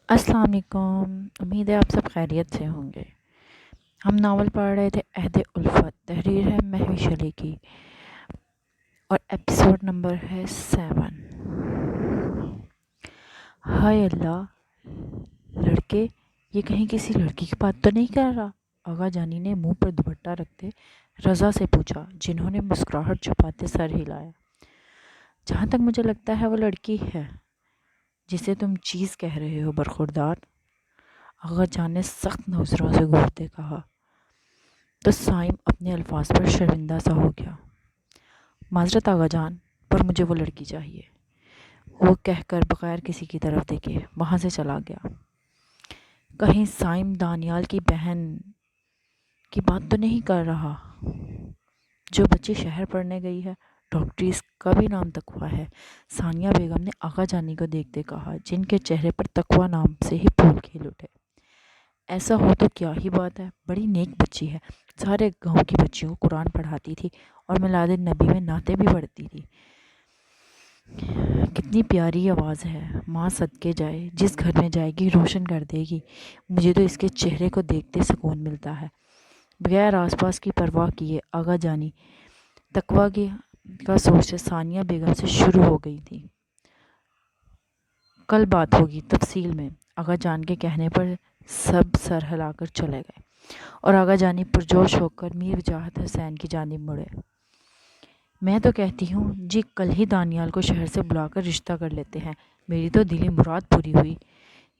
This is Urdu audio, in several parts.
السلام علیکم، امید ہے آپ سب خیریت سے ہوں گے۔ ہم ناول پڑھ رہے تھے عہد الفت، تحریر ہے مہوش علی کی، اور ایپیسوڈ نمبر ہے 7۔ ہائے اللہ، لڑکے، یہ کہیں کسی لڑکی کی بات تو نہیں کر رہا؟ آغا جانی نے منہ پر دوپٹہ رکھتے رضا سے پوچھا، جنہوں نے مسکراہٹ چھپاتے سر ہلایا۔ جہاں تک مجھے لگتا ہے وہ لڑکی ہے جسے تم چیز کہہ رہے ہو برخوردار، آغا جان نے سخت نظروں سے گھورتے کہا۔ تو سائم اپنے الفاظ پر شرمندہ سا ہو گیا۔ معذرت آغا جان، پر مجھے وہ لڑکی چاہیے، وہ کہہ کر بغیر کسی کی طرف دیکھے وہاں سے چلا گیا۔ کہیں سائم دانیال کی بہن کی بات تو نہیں کر رہا؟ جو بچی شہر پڑھنے گئی ہے، ڈاکٹری، اس کا بھی نام تقویٰ ہے؟ ثانیہ بیگم نے آغا جانی کو دیکھتے کہا، جن کے چہرے پر تقویٰ نام سے ہی پھول کھل اٹھے۔ ایسا ہو تو کیا ہی بات ہے، بڑی نیک بچی ہے، سارے گاؤں کی بچیوں کو قرآن پڑھاتی تھی اور میلاد النبی میں نعتیں بھی پڑھتی تھی۔ کتنی پیاری آواز ہے، ماں صدقے جائے، جس گھر میں جائے گی روشن کر دے گی۔ مجھے تو اس کے چہرے کو دیکھتے سکون ملتا ہے۔ بغیر آس پاس کی پرواہ کیے آغا جانی تقویٰ کا سوچ ثانیہ بیگم سے شروع ہو گئی تھی۔ کل بات ہوگی تفصیل میں، آغا جان کے کہنے پر سب سر ہلا کر چلے گئے اور آغا جانی پرجوش ہو کر میر وجاہت حسین کی جانب مڑے۔ میں تو کہتی ہوں جی کل ہی دانیال کو شہر سے بلا کر رشتہ کر لیتے ہیں، میری تو دلی مراد پوری ہوئی۔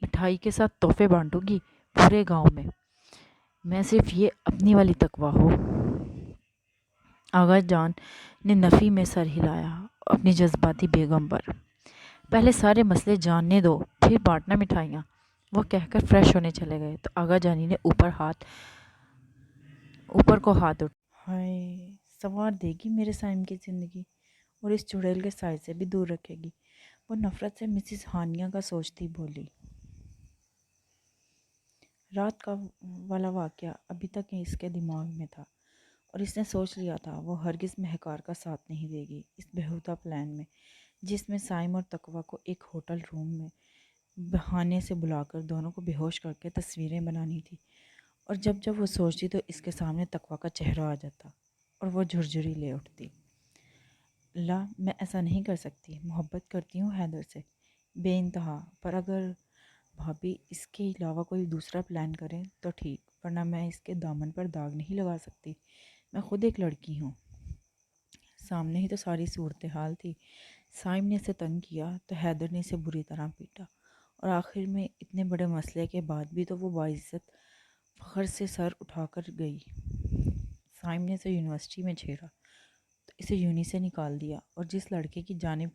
مٹھائی کے ساتھ تحفے بانٹوں گی پورے گاؤں میں صرف یہ اپنی والی تقویٰ ہو۔ آغا جان نے نفی میں سر ہلایا اپنی جذباتی بیگم پر۔ پہلے سارے مسئلے جاننے دو، پھر بانٹنا مٹھائیاں، وہ کہہ کر فریش ہونے چلے گئے تو آغا جانی نے اوپر کو ہاتھ اٹھا۔ ہائے، سنوار دے گی میرے سائم کی زندگی، اور اس چڑیل کے سائے سے بھی دور رکھے گی۔ وہ نفرت سے مسز ہانیہ کا سوچتی بولی۔ رات کا والا واقعہ ابھی تک اس کے دماغ میں تھا اور اس نے سوچ لیا تھا وہ ہرگز مہکار کا ساتھ نہیں دے گی اس بہودہ پلان میں، جس میں سائم اور تقویٰ کو ایک ہوٹل روم میں بہانے سے بلا کر دونوں کو بے ہوش کر کے تصویریں بنانی تھی، اور جب جب وہ سوچتی تو اس کے سامنے تقویٰ کا چہرہ آ جاتا اور وہ جھرجھری لے اٹھتی۔ لا، میں ایسا نہیں کر سکتی، محبت کرتی ہوں حیدر سے بے انتہا، پر اگر بھابھی اس کے علاوہ کوئی دوسرا پلان کریں تو ٹھیک، ورنہ میں اس کے دامن پر داغ نہیں لگا سکتی۔ میں خود ایک لڑکی ہوں۔ سامنے ہی تو ساری صورتحال تھی۔ سائم نے اسے تنگ کیا تو حیدر نے اسے بری طرح پیٹا، اور آخر میں اتنے بڑے مسئلے کے بعد بھی تو وہ باعزت فخر سے سر اٹھا کر گئی۔ سائم نے اسے یونیورسٹی میں چھیڑا تو اسے یونی سے نکال دیا، اور جس لڑکے کی جانب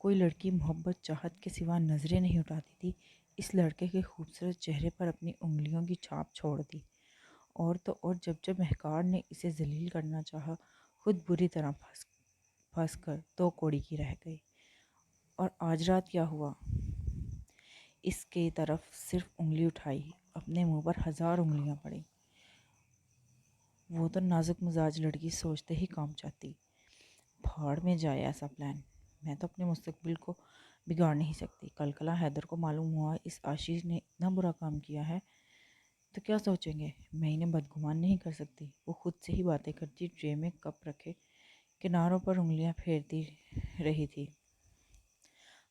کوئی لڑکی محبت چاہت کے سوا نظریں نہیں اٹھاتی تھی، اس لڑکے کے خوبصورت چہرے پر اپنی انگلیوں کی چھاپ چھوڑ دی۔ اور تو اور جب جب مہکار نے اسے ذلیل کرنا چاہا، خود بری طرح پھنس کر دو کوڑی کی رہ گئی۔ اور آج رات کیا ہوا؟ اس کی طرف صرف انگلی اٹھائی، اپنے منہ پر 1000 انگلیاں پڑیں۔ وہ تو نازک مزاج لڑکی سوچتے ہی کام چاہتی۔ پھاڑ میں جائے ایسا پلان، میں تو اپنے مستقبل کو بگاڑ نہیں سکتی۔ کل کلا حیدر کو معلوم ہوا اس آشیش نے اتنا برا کام کیا ہے تو کیا سوچیں گے؟ میں انہیں بدگمان نہیں کر سکتی۔ وہ خود سے ہی باتیں کرتی ٹرے میں کپ رکھے کناروں پر انگلیاں پھیرتی رہی تھی۔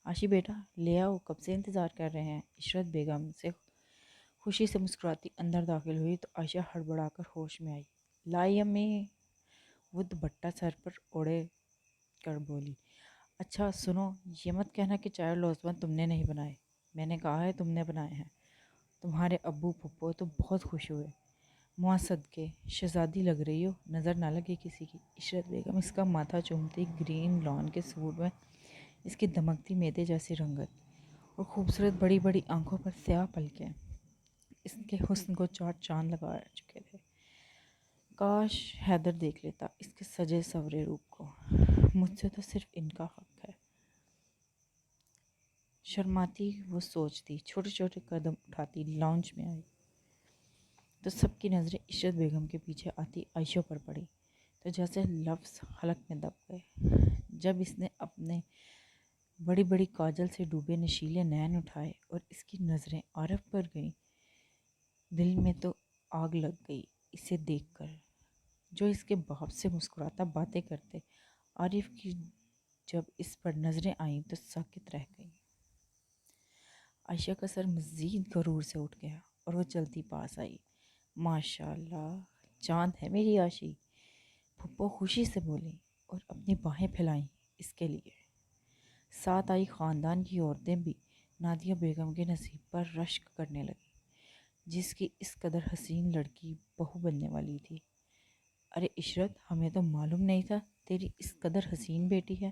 آشی بیٹا لے آؤ، کب سے انتظار کر رہے ہیں۔ عشرت بیگم سے خوشی سے مسکراتی اندر داخل ہوئی تو عائشہ ہڑبڑا کر ہوش میں آئی۔ لائی امی، وہ دوپٹہ سر پر اوڑھے کر بولی۔ اچھا سنو، یہ مت کہنا کہ چائے اور لوزوان تم نے نہیں بنائے، میں نے کہا ہے تم نے بنائے ہیں۔ تمہارے ابو پھپھو تو بہت خوش ہوئے۔ ماں صدقے، شہزادی لگ رہی ہو، نظر نہ لگے کسی کی۔ عشرت بیگم اس کا ماتھا چومتی، گرین لان کے سوٹ میں اس کی دمکتی میدے جیسی رنگت اور خوبصورت بڑی بڑی آنکھوں پر سیاہ پلکیں اس کے حسن کو چاٹ چاند لگا چکے تھے۔ کاش حیدر دیکھ لیتا اس کے سجے سورے روپ کو، مجھ سے تو صرف ان کا حق ہے۔ شرماتی وہ سوچتی، چھوٹے چھوٹے قدم اٹھاتی لاؤنج میں آئی تو سب کی نظریں عشرت بیگم کے پیچھے آتی عائشہ پر پڑی تو جیسے لفظ حلق میں دب گئے۔ جب اس نے اپنے بڑی بڑی کاجل سے ڈوبے نشیلے نین اٹھائے اور اس کی نظریں عارف پر گئیں۔ دل میں تو آگ لگ گئی اسے دیکھ کر، جو اس کے باپ سے مسکراتا باتیں کرتے۔ عارف کی جب اس پر نظریں آئیں تو ساکت رہ گئی۔ عائشہ کا سر مزید غرور سے اٹھ گیا اور وہ چلتی پاس آئی۔ ماشاء اللہ، چاند ہے میری عاشی، پھپھو خوشی سے بولی اور اپنی باہیں پھیلائیں اس کے لیے۔ ساتھ آئی خاندان کی عورتیں بھی نادیہ بیگم کے نصیب پر رشک کرنے لگیں، جس کی اس قدر حسین لڑکی بہو بننے والی تھی۔ ارے عشرت، ہمیں تو معلوم نہیں تھا تیری اس قدر حسین بیٹی ہے،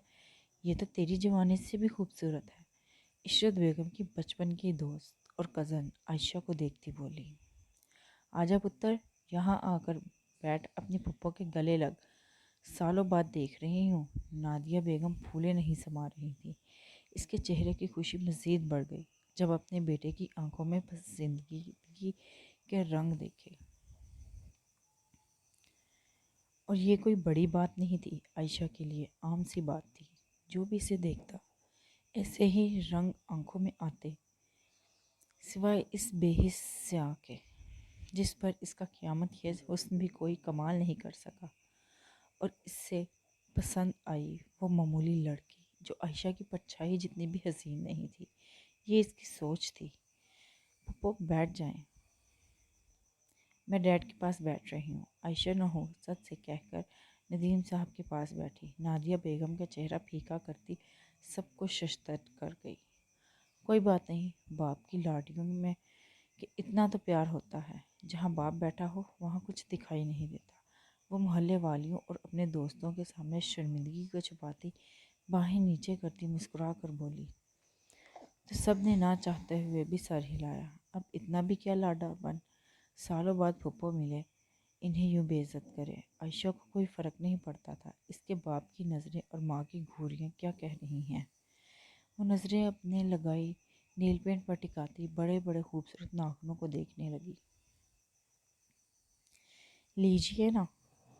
یہ تو تیری جوانی سے بھی خوبصورت ہے۔ عشرت بیگم کی بچپن کی دوست اور کزن عائشہ کو دیکھتی بولی۔ آجا پتر، یہاں آ کر بیٹھ، اپنی پھپھو کے گلے لگ، سالوں بعد دیکھ رہی ہوں۔ نادیہ بیگم پھولے نہیں سما رہی تھی۔ اس کے چہرے کی خوشی مزید بڑھ گئی جب اپنے بیٹے کی آنکھوں میں بس زندگی کے رنگ دیکھے۔ اور یہ کوئی بڑی بات نہیں تھی، عائشہ کے لیے عام سی بات تھی۔ جو بھی اسے دیکھتا ایسے ہی رنگ آنکھوں میں آتے، سوائے اس بے حس سیاہ کے جس پر اس کا قیامت خیز حسن بھی کوئی کمال نہیں کر سکا۔ اور اس سے پسند آئی وہ معمولی لڑکی جو عائشہ کی پرچھائی جتنی بھی حسین نہیں تھی۔ یہ اس کی سوچ تھی۔ پھپھو بیٹھ جائیں، میں ڈیڈ کے پاس بیٹھ رہی ہوں، عائشہ نحوست سے کہہ کر ندیم صاحب کے پاس بیٹھی۔ نادیہ بیگم کا چہرہ پھیکا کرتی سب کو ششدر کر گئی۔ کوئی بات نہیں، باپ کی لاڈیوں میں کہ اتنا تو پیار ہوتا ہے، جہاں باپ بیٹھا ہو وہاں کچھ دکھائی نہیں دیتا۔ وہ محلے والیوں اور اپنے دوستوں کے سامنے شرمندگی کو چھپاتی باہیں نیچے کرتی مسکرا کر بولی تو سب نے نہ چاہتے ہوئے بھی سر ہلایا۔ اب اتنا بھی کیا لاڈا بن، سالوں بعد پھپھو ملے، انہیں یوں بے عزت کرے۔ عائشہ کو کوئی فرق نہیں پڑتا تھا اس کے باپ کی نظریں اور ماں کی گھوریاں کیا کہہ رہی ہیں۔ وہ نظریں اپنے لگائی نیل پینٹ پر ٹکاتی بڑے بڑے خوبصورت ناخنوں کو دیکھنے لگی۔ لیجیے نا۔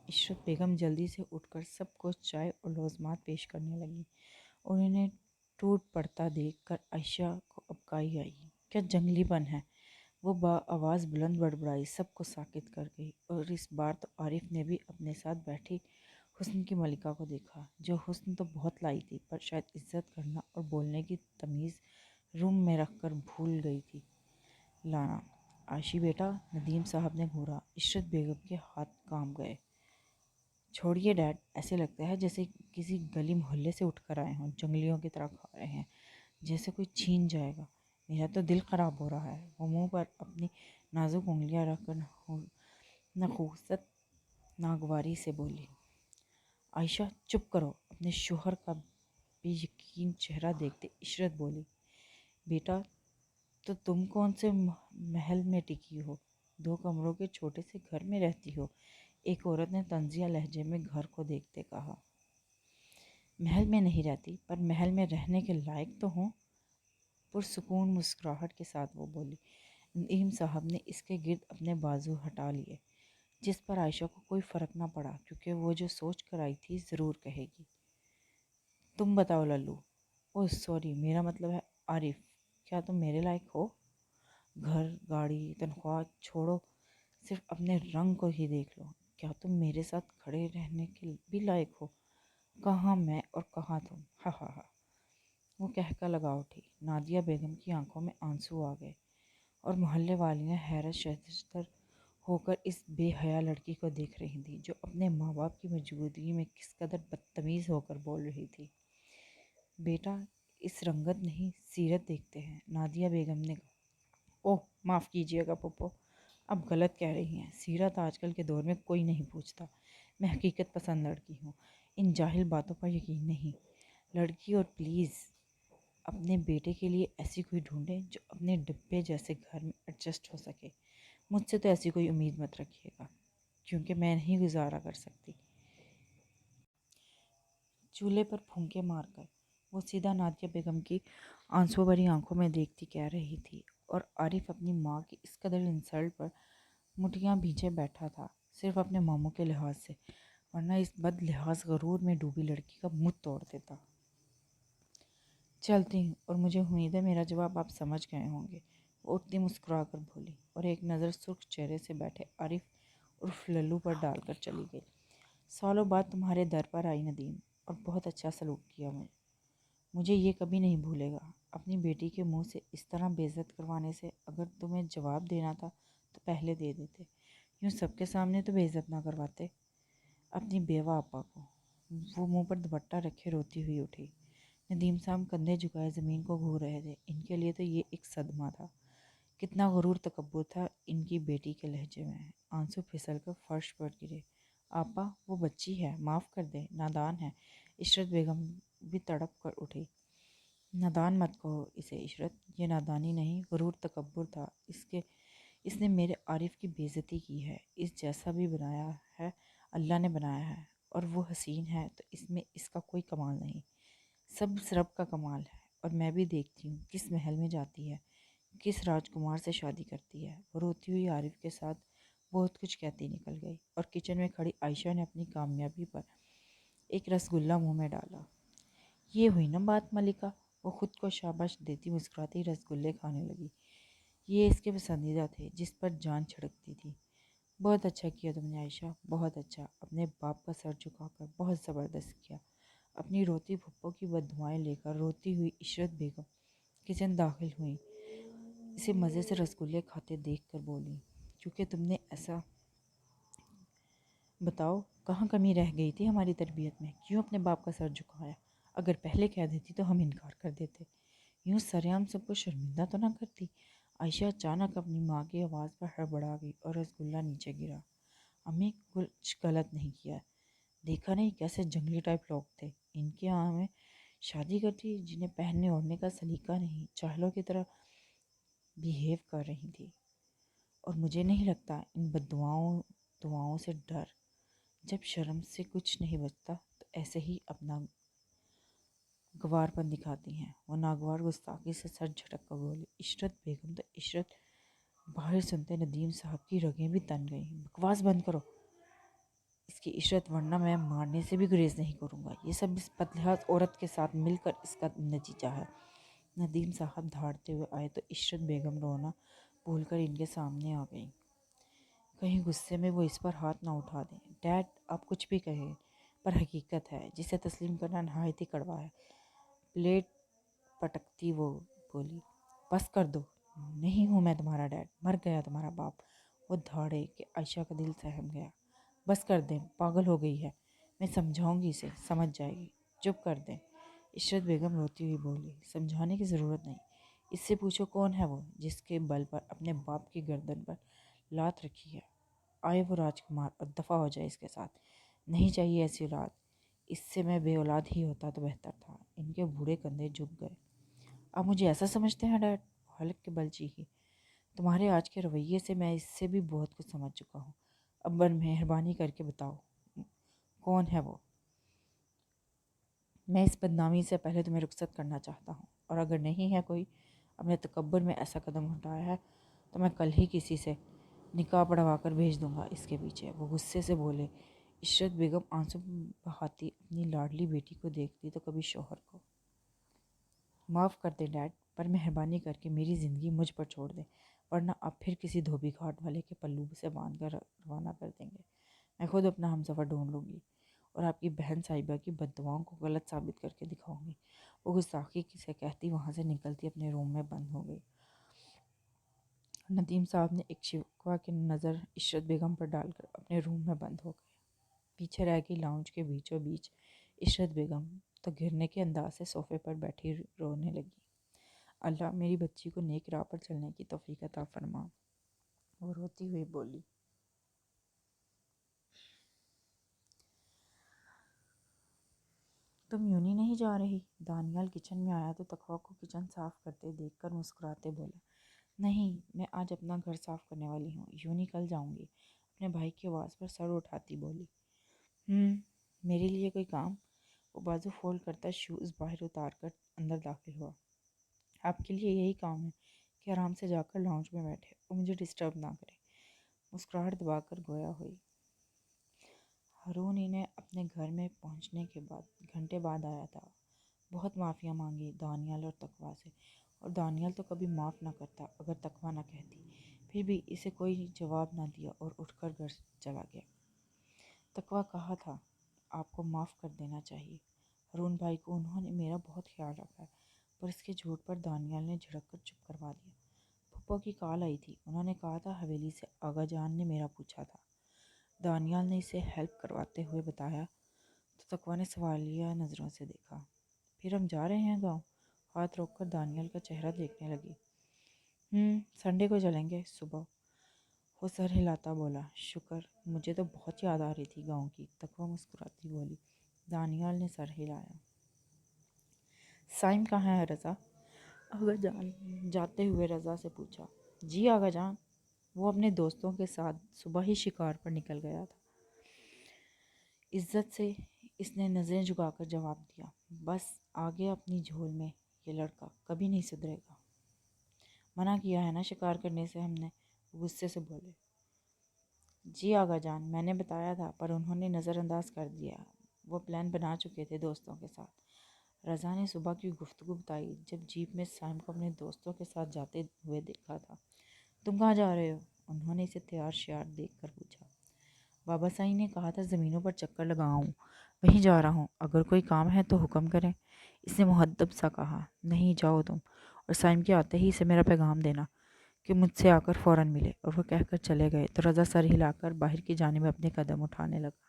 عشرت بیگم جلدی سے اٹھ کر سب کو چائے اور لوزمات پیش کرنے لگی اور انہیں ٹوٹ پڑتا دیکھ کر عائشہ کو ابکائی آئی۔ کیا جنگلی بن ہے، وہ آواز بلند بڑبڑائی، سب کو ساکت کر گئی۔ اور اس بار تو عارف نے بھی اپنے ساتھ بیٹھی حسن کی ملکہ کو دیکھا، جو حسن تو بہت لائی تھی پر شاید عزت کرنا اور بولنے کی تمیز روم میں رکھ کر بھول گئی تھی لانا۔ عائشی بیٹا، ندیم صاحب نے گھورا۔ عشرت بیگم کے ہاتھ کانپ گئے۔ چھوڑیے ڈیڈ، ایسے لگتا ہے جیسے کسی گلی محلے سے اٹھ کر آئے ہوں، جنگلیوں کی طرح کھا رہے ہیں جیسے کوئی چھین جائے گا۔ میرا تو دل خراب ہو رہا ہے۔ وہ منہ پر اپنی نازک انگلیاں رکھ کر نخوست ناگواری سے بولی۔ عائشہ چپ کرو، اپنے شوہر کا بے یقین چہرہ دیکھتے عشرت بولی۔ بیٹا، تو تم کون سے محل میں ٹکی ہو، 2 کمروں کے چھوٹے سے گھر میں رہتی ہو؟ ایک عورت نے طنزیہ لہجے میں گھر کو دیکھتے کہا۔ محل میں نہیں رہتی، پر محل میں رہنے کے لائق تو ہوں، پرسکون مسکراہٹ کے ساتھ وہ بولی۔ ندیم صاحب نے اس کے گرد اپنے بازو ہٹا لیے، جس پر عائشہ کو کوئی فرق نہ پڑا کیونکہ وہ جو سوچ کر آئی تھی ضرور کہے گی۔ تم بتاؤ للو، اوہ سوری، میرا مطلب ہے عارف، کیا تم میرے لائق ہو؟ گھر، گاڑی، تنخواہ چھوڑو، صرف اپنے رنگ کو ہی دیکھ لو۔ کیا تم میرے ساتھ کھڑے رہنے کے بھی لائق ہو؟ کہاں میں اور کہاں تم، ہا ہا ہا۔ وہ کہہ لگا اٹھی۔ نادیہ بیگم کی آنکھوں میں آنسو آ گئے اور محلے والیاں حیرت شرمندہ ہو کر اس بے حیا لڑکی کو دیکھ رہی تھیں جو اپنے ماں باپ کی موجودگی میں کس قدر بدتمیز ہو کر بول رہی تھی۔ بیٹا، اس رنگت نہیں سیرت دیکھتے ہیں، نادیہ بیگم نے کہا۔ اوہ معاف کیجیے گا پھپھو، اب غلط کہہ رہی ہیں، سیرت آج کل کے دور میں کوئی نہیں پوچھتا۔ میں حقیقت پسند لڑکی ہوں، ان جاہل باتوں پر یقین نہیں۔ لڑکی، اور پلیز اپنے بیٹے کے لیے ایسی کوئی ڈھونڈیں جو اپنے ڈبے جیسے گھر میں ایڈجسٹ ہو سکے۔ مجھ سے تو ایسی کوئی امید مت رکھیے گا کیونکہ میں نہیں گزارا کر سکتی۔ چولہے پر پھونکے مار کر وہ سیدھا نادیہ بیگم کی آنسو بھری آنکھوں میں دیکھتی کہہ رہی تھی، اور عارف اپنی ماں کی اس قدر انسلٹ پر مٹھیاں بھیجے بیٹھا تھا صرف اپنے ماموں کے لحاظ سے، ورنہ اس بد لحاظ غرور میں ڈوبی لڑکی کا منہ توڑ دیتا۔ چلتی ہوں اور مجھے امید ہے میرا جواب آپ سمجھ گئے ہوں گے۔ وہ اٹھتی مسکرا کر بولی اور ایک نظر سرخ چہرے سے بیٹھے عارف عرف للو پر ڈال کر چلی گئی۔ سالوں بعد تمہارے در پر آئی ندیم اور بہت اچھا سلوک کیا مجھے یہ کبھی نہیں بھولے گا۔ اپنی بیٹی کے منہ سے اس طرح بے عزت کروانے سے اگر تمہیں جواب دینا تھا تو پہلے دے دیتے، یوں سب کے سامنے تو بے عزت نہ کرواتے اپنی بیوہ آپا کو۔ وہ منہ پر دوپٹہ رکھے روتی ہوئی اٹھی۔ ندیم صاحب کندھے جھکائے زمین کو گھور رہے تھے۔ ان کے لیے تو یہ ایک صدمہ تھا۔ کتنا غرور تکبر تھا ان کی بیٹی کے لہجے میں۔ آنسو پھسل کر فرش پر گرے۔ آپا وہ بچی ہے، معاف کر دے، نادان ہے۔ عشرت بیگم بھی تڑپ کر اٹھی۔ نادان مت کہو اسے عشرت، یہ نادانی نہیں غرور تکبر تھا۔ اس نے میرے عارف کی بے عزتی کی ہے۔ اس جیسا بھی بنایا ہے اللہ نے بنایا ہے، اور وہ حسین ہے تو اس میں اس کا کوئی کمال نہیں، سب رب کا کمال ہے۔ اور میں بھی دیکھتی ہوں کس محل میں جاتی ہے، کس راجکمار سے شادی کرتی ہے۔ وہ روتی ہوئی عارف کے ساتھ بہت کچھ کہتی نکل گئی اور کچن میں کھڑی عائشہ نے اپنی کامیابی پر ایک رسگلہ منہ میں ڈالا۔ یہ ہوئی نا بات ملکہ، وہ خود کو شاباش دیتی مسکراتی رسگلے کھانے لگی۔ یہ اس کے پسندیدہ تھے جس پر جان چھڑکتی تھی۔ بہت اچھا کیا تم نے عائشہ، بہت اچھا۔ اپنے باپ کا سر جھکا کر بہت زبردست کیا۔ اپنی روتی پھپھو کی بددعائیں لے کر روتی ہوئی عشرت بیگم کچن داخل ہوئیں۔ اسے مزے سے رسگلے کھاتے دیکھ کر بولی، کیونکہ تم نے ایسا بتاؤ کہاں کمی رہ گئی تھی ہماری تربیت میں، کیوں اپنے باپ کا سر جھکایا؟ اگر پہلے کہہ دیتی تو ہم انکار کر دیتے، یوں سریعام سب کو شرمندہ تو نہ کرتی۔ عائشہ اچانک اپنی ماں کی آواز پر ہڑبڑا گئی اور رسگلہ نیچے گرا۔ امی کچھ غلط نہیں کیا، دیکھا نہیں کیسے جنگلی ٹائپ لوگ تھے، ان کے یہاں میں شادی کرتی جنہیں پہننے اوڑھنے کا سلیقہ نہیں، چاہلوں کی طرح بیہیو کر رہی تھی۔ اور مجھے نہیں لگتا ان دعاؤں سے ڈر، جب شرم سے کچھ نہیں بچتا تو ایسے ہی اپنا گوار پن دکھاتی ہیں۔ وہ ناگوار گستاخی سے سر جھٹک کر بولی۔ عشرت بیگم تو عشرت باہر سنتے ندیم صاحب کی رگیں بھی تن گئیں۔ بکواس بند کرو اس کی عشرت، ورنہ میں مارنے سے بھی گریز نہیں کروں گا۔ یہ سب اس بدلحاظ عورت کے ساتھ مل کر اس کا نتیجہ ہے۔ ندیم صاحب دھاڑتے ہوئے آئے تو عشرت بیگم رونا بھول کر ان کے سامنے آ گئیں۔ کہیں غصے میں وہ اس پر ہاتھ نہ اٹھا دیں۔ ڈیڈ آپ کچھ بھی کہیں، پر حقیقت ہے جسے تسلیم کرنا نہایت ہی کڑوا ہے۔ پلیٹ پٹکتی وہ بولی، بس کر دو، نہیں ہوں میں تمہارا ڈیڈ، مر گیا تمہارا باپ۔ وہ دھاڑے کہ عائشہ کا دل سہم گیا۔ بس کر دیں، پاگل ہو گئی ہے، میں سمجھاؤں گی اسے، سمجھ جائے گی، چپ کر دیں۔ عشرت بیگم روتی ہوئی بولی، سمجھانے کی ضرورت نہیں، اس سے پوچھو کون ہے وہ جس کے بل پر اپنے باپ کی گردن پر لات رکھی ہے۔ آئے وہ راجکمار اور دفع ہو جائے اس کے ساتھ، نہیں چاہیے ایسی اولاد، اس سے میں بے اولاد ہی ہوتا تو بہتر تھا۔ ان کے بوڑھے کندھے جھک گئے۔ آپ مجھے ایسا سمجھتے ہیں ڈیڈ؟ حلق کے بل چیخی، تمہارے آج کے رویے سے میں اس سے بھی بہت کچھ سمجھ چکا ہوں۔ اب مہربانی کر کے بتاؤ کون ہے وہ؟ میں اس بدنامی سے پہلے تمہیں رخصت کرنا چاہتا ہوں، اور اگر نہیں ہے کوئی اپنے تکبر میں ایسا قدم اٹھایا ہے تو میں کل ہی کسی سے نکاح پڑھوا کر بھیج دوں گا اس کے پیچھے۔ وہ غصے سے بولے۔ عشرت بیگم آنسو بہاتی اپنی لاڈلی بیٹی کو دیکھتی تو کبھی شوہر کو۔ معاف کر دیں ڈیڈ، پر مہربانی کر کے میری زندگی مجھ پر چھوڑ دیں، ورنہ آپ پھر کسی دھوبی گھاٹ والے کے پلو سے باندھ کر روانہ کر دیں گے۔ میں خود اپنا ہمسفر ڈھونڈ لوں گی اور آپ کی بہن صاحبہ کی بددعاؤں کو غلط ثابت کر کے دکھاؤں گی۔ وہ گستاخی سے کہتی وہاں سے نکلتی اپنے روم میں بند ہو گئی۔ ندیم صاحب نے ایک شکوہ کی نظر عشرت بیگم پر ڈال کر اپنے روم میں بند ہو گئے۔ پیچھے رہ گئی لاؤنج کے بیچوں بیچ عشرت بیگم تو گرنے کے انداز سے صوفے پر بیٹھی رونے لگی۔ اللہ میری بچی کو نیک راہ پر چلنے کی توفیق عطا فرما، وہ روتی ہوئی بولی۔ تم یونی نہیں جا رہی؟ دانیال کچن میں آیا تو تقویٰ کو کچن صاف کرتے دیکھ کر مسکراتے بولا، نہیں میں آج اپنا گھر صاف کرنے والی ہوں، یونی کل جاؤں گی۔ اپنے بھائی کی آواز پر سر اٹھاتی بولی، میرے لیے کوئی کام؟ وہ بازو فولڈ کرتا شوز باہر اتار کر اندر داخل ہوا۔ آپ کے لیے یہی کام ہے کہ آرام سے جا کر لاؤنج میں بیٹھے اور مجھے ڈسٹرب نہ کرے۔ مسکراہٹ دبا کر گویا ہوئی۔ ہارون انہیں اپنے گھر میں پہنچنے کے بعد گھنٹے بعد آیا تھا۔ بہت معافیاں مانگی دانیال اور تقویٰ سے، اور دانیال تو کبھی معاف نہ کرتا اگر تقویٰ نہ کہتی۔ پھر بھی اسے کوئی جواب نہ دیا اور اٹھ کر گھر چلا گیا۔ تقویٰ کہا تھا آپ کو معاف کر دینا چاہیے، ہارون بھائی کو انہوں نے میرا بہت خیال رکھا ہے، پر اس کے جھوٹ پر دانیال نے جھڑک کر چپ کروا دیا۔ پھپھو کی کال آئی تھی، انہوں نے کہا تھا حویلی سے آغا جان نے میرا پوچھا تھا۔ دانیال نے اسے ہیلپ کرواتے ہوئے بتایا تو تقویٰ نے سوالیہ نظروں سے دیکھا۔ پھر ہم جا رہے ہیں گاؤں؟ ہاتھ روک کر دانیال کا چہرہ دیکھنے لگی۔ سنڈے کو چلیں گے صبح، وہ سر ہلاتا بولا۔ شکر، مجھے تو بہت یاد آ رہی تھی گاؤں کی، تقویٰ مسکراتی بولی۔ دانیال نے سر ہلایا۔ سائم کہاں ہے رضا؟ آغا جان جاتے ہوئے رضا سے پوچھا۔ جی آغا جان، وہ اپنے دوستوں کے ساتھ صبح ہی شکار پر نکل گیا تھا۔ عزت سے اس نے نظریں جھکا کر جواب دیا۔ بس آگے اپنی جھول میں، یہ لڑکا کبھی نہیں سدھرے گا۔ منع کیا ہے نا شکار کرنے سے ہم نے، غصے سے بولے۔ جی آغا جان، میں نے بتایا تھا پر انہوں نے نظر انداز کر دیا، وہ پلان بنا چکے تھے دوستوں کے ساتھ۔ رضا نے صبح کی گفتگو بتائی جب جیپ میں سائم کو اپنے دوستوں کے ساتھ جاتے ہوئے دیکھا تھا۔ تم کہاں جا رہے ہو؟ انہوں نے اسے تیار شیار دیکھ کر پوچھا۔ بابا سائی نے کہا تھا زمینوں پر چکر لگاؤں، وہیں جا رہا ہوں، اگر کوئی کام ہے تو حکم کریں۔ اس نے مہذب سا کہا۔ نہیں، جاؤ تم، اور سائم کے آتے ہی اسے میرا پیغام دینا کہ مجھ سے آ کر فوراً ملے۔ اور وہ کہہ کر چلے گئے تو رضا سر ہلا کر باہر کی جانب اپنے قدم اٹھانے لگا۔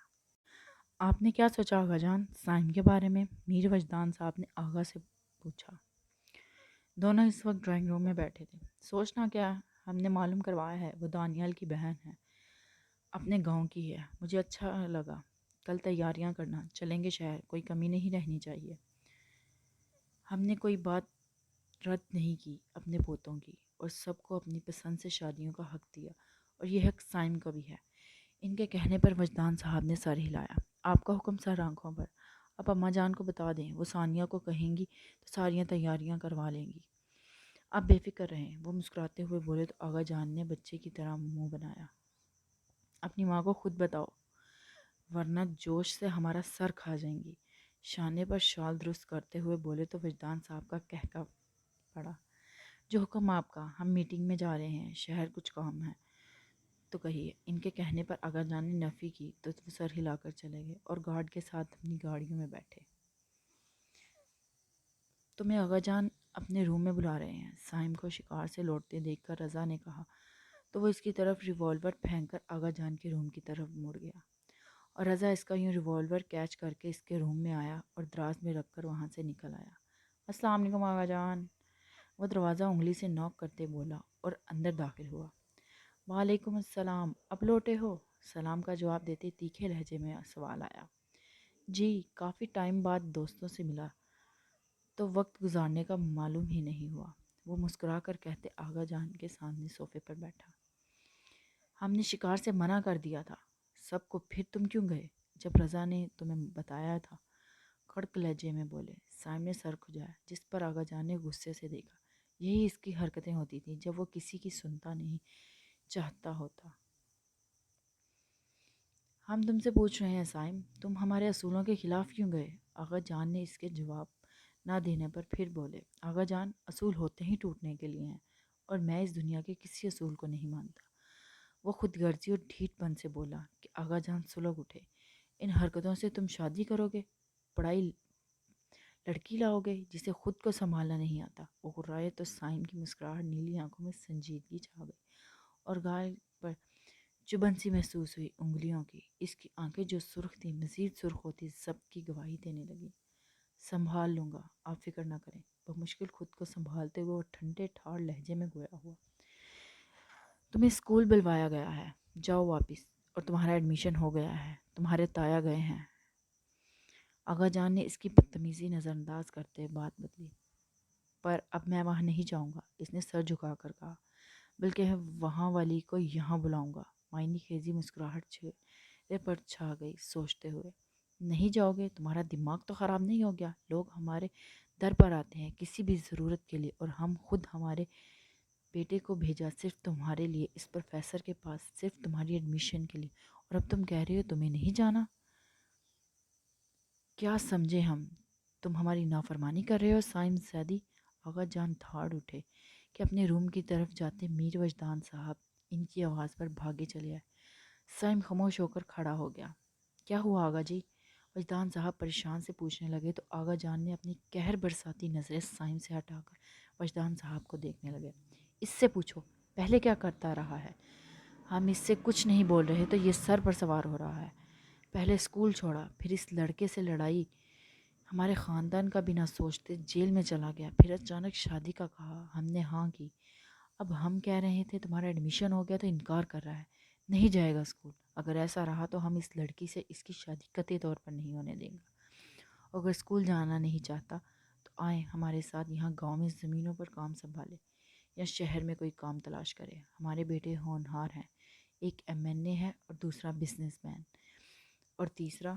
آپ نے کیا سوچا آغا جان سائم کے بارے میں؟ میر وجدان صاحب نے آغا سے پوچھا۔ دونوں اس وقت ڈرائنگ روم میں بیٹھے تھے۔ سوچنا کیا، ہم نے معلوم کروایا ہے وہ دانیال کی بہن ہے، اپنے گاؤں کی ہے۔ مجھے اچھا لگا، کل تیاریاں کرنا، چلیں گے شہر، کوئی کمی نہیں رہنی چاہیے۔ ہم نے کوئی بات رد نہیں کی اپنے پوتوں کی، اور سب کو اپنی پسند سے شادیوں کا حق دیا، اور یہ حق سائم کا بھی ہے۔ ان کے کہنے پر وجدان صاحب نے سر ہلایا۔ آپ کا حکم سر آنکھوں پر۔ آپ اماں جان کو بتا دیں، وہ ثانیہ کو کہیں گی تو ساریاں تیاریاں کروا لیں گی۔ آپ بے فکر رہیں، وہ مسکراتے ہوئے بولے تو آغا جان نے بچے کی طرح منہ بنایا۔ اپنی ماں کو خود بتاؤ، ورنہ جوش سے ہمارا سر کھا جائیں گی۔ شانے پر شال درست کرتے ہوئے بولے تو وجدان صاحب کا کہکا پڑا۔ جو حکم آپ کا، ہم میٹنگ میں جا رہے ہیں، شہر کچھ کام ہے تو کہیے۔ ان کے کہنے پر آغا جان نے نفی کی تو وہ سر ہلا کر چلے گئے اور گارڈ کے ساتھ اپنی گاڑیوں میں بیٹھے۔ تمہیں آغا جان اپنے روم میں بلا رہے ہیں، سائم کو شکار سے لوٹتے دیکھ کر رضا نے کہا تو وہ اس کی طرف ریوالور پھینک کر آغا جان کے روم کی طرف مڑ گیا، اور رضا اس کا یوں ریوالور کیچ کر کے اس کے روم میں آیا اور دراز میں رکھ کر وہاں سے نکل آیا۔ السلام علیکم آغا جان، وہ دروازہ انگلی سے نوک کرتے بولا اور اندر داخل ہوا۔ وعلیکم السلام، اب لوٹے ہو؟ سلام کا جواب دیتے تیکھے لہجے میں سوال آیا۔ جی، کافی ٹائم بعد دوستوں سے ملا تو وقت گزارنے کا معلوم ہی نہیں ہوا، وہ مسکرا کر کہتے آغا جان کے سامنے صوفے پر بیٹھا۔ ہم نے شکار سے منع کر دیا تھا سب کو، پھر تم کیوں گئے؟ جب رضا نے تمہیں بتایا تھا، کھڑک لہجے میں بولے۔ سائم نے سر کھجایا، جس پر آغا جان نے غصے سے دیکھا۔ یہی اس کی حرکتیں ہوتی تھیں جب وہ کسی کی سنتا نہیں چاہتا ہوتا۔ ہم تم سے پوچھ رہے ہیں سائم، تم ہمارے اصولوں کے خلاف کیوں گئے؟ آغا جان نے اس کے جواب نہ دینے پر پھر بولے۔ آغا جان، اصول ہوتے ہی ٹوٹنے کے لیے ہیں، اور میں اس دنیا کے کسی اصول کو نہیں مانتا۔ وہ خود غرضی اور ڈھیٹ پن سے بولا کہ آغا جان سلگ اٹھے۔ ان حرکتوں سے تم شادی کرو گے، پڑھائی لڑکی لاؤ گے جسے خود کو سنبھالنا نہیں آتا؟ وہ غرائے تو سائم کی مسکراہٹ نیلی آنکھوں میں سنجیدگی چھا گئی، اور گال پر چبھن سی محسوس ہوئی انگلیوں کی۔ اس کی آنکھیں جو سرخ تھیں مزید سرخ ہوتی ضبط کی گواہی دینے لگی۔ سنبھال لوں گا، آپ فکر نہ کریں۔ بمشکل خود کو سنبھالتے ہوئے وہ ٹھنڈے ٹھاڑ لہجے میں گویا ہوا۔ تمہیں اسکول بلوایا گیا ہے، جاؤ واپس، اور تمہارا ایڈمیشن ہو گیا ہے، تمہارے تایا گئے ہیں۔ آغا جان نے اس کی بدتمیزی نظر انداز کرتے بات بدلی۔ پر اب میں وہاں نہیں جاؤں گا، اس نے سر جھکا کر کہا، بلکہ وہاں والی کو یہاں بلاؤں گا۔ معنی خیزی مسکراہٹ چہرے پر چھا گئی، سوچتے ہوئے۔ نہیں جاؤ گے؟ تمہارا دماغ تو خراب نہیں ہو گیا؟ لوگ ہمارے در پر آتے ہیں کسی بھی ضرورت کے لیے، اور ہم خود ہمارے بیٹے کو بھیجا صرف تمہارے لیے، اس پروفیسر کے پاس صرف تمہاری ایڈمیشن کے لیے، اور اب تم کہہ رہے ہو تمہیں نہیں جانا؟ کیا سمجھے ہم تم ہماری نافرمانی کر رہے ہو سائم زیدی؟ آغا جان دھاڑ اٹھے کہ اپنے روم کی طرف جاتے میر وجدان صاحب ان کی آواز پر بھاگے چلے آئے۔ سائم خاموش ہو کر کھڑا ہو گیا۔ کیا ہوا آغا جی؟ وجدان صاحب پریشان سے پوچھنے لگے تو آغا جان نے اپنی قہر برساتی نظریں سائم سے ہٹا کر وجدان صاحب کو دیکھنے لگے۔ اس سے پوچھو پہلے کیا کرتا رہا ہے؟ ہم اس سے کچھ نہیں بول رہے تو یہ سر پر سوار ہو رہا ہے۔ پہلے اسکول چھوڑا، پھر اس لڑکے سے لڑائی، ہمارے خاندان کا بنا سوچتے جیل میں چلا گیا، پھر اچانک شادی کا کہا، ہم نے ہاں کی۔ اب ہم کہہ رہے تھے تمہارا ایڈمیشن ہو گیا تو انکار کر رہا ہے، نہیں جائے گا اسکول۔ اگر ایسا رہا تو ہم اس لڑکی سے اس کی شادی قطعی طور پر نہیں ہونے دیں گا۔ اگر اسکول جانا نہیں چاہتا تو آئیں ہمارے ساتھ یہاں گاؤں میں زمینوں پر کام سنبھالے یا شہر میں کوئی کام تلاش کرے۔ ہمارے بیٹے ہونہار ہیں، ایک MNA ہے اور دوسرا بزنس مین، اور تیسرا…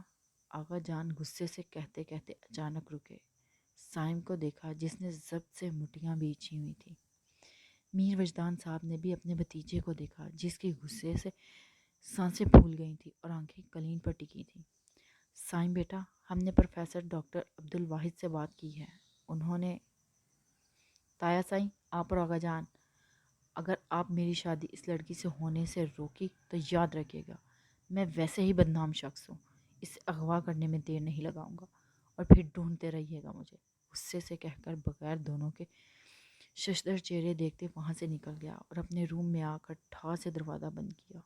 آغا جان غصے سے کہتے کہتے اچانک رکے۔ سائم کو دیکھا جس نے ضبط سے مٹھیاں بیچھی ہوئی تھیں۔ میر وجدان صاحب نے بھی اپنے بھتیجے کو دیکھا جس کی غصے سے سانسیں پھول گئی تھیں اور آنکھیں کلین پر ٹکی تھیں۔ سائم بیٹا، ہم نے پروفیسر ڈاکٹر عبدالواحد سے بات کی ہے، انہوں نے… تایا سائیں، آپ اور آغا جان، اگر آپ میری شادی اس لڑکی سے ہونے سے روکی تو یاد رکھیے گا میں ویسے ہی بدنام شخص ہوں، اسے اغوا کرنے میں دیر نہیں لگاؤں گا، اور پھر ڈھونڈتے رہیے گا مجھے۔ غصے سے کہہ کر بغیر دونوں کے ششدر چہرے دیکھتے وہاں سے نکل گیا اور اپنے روم میں آ کر ٹھا سے دروازہ بند کیا۔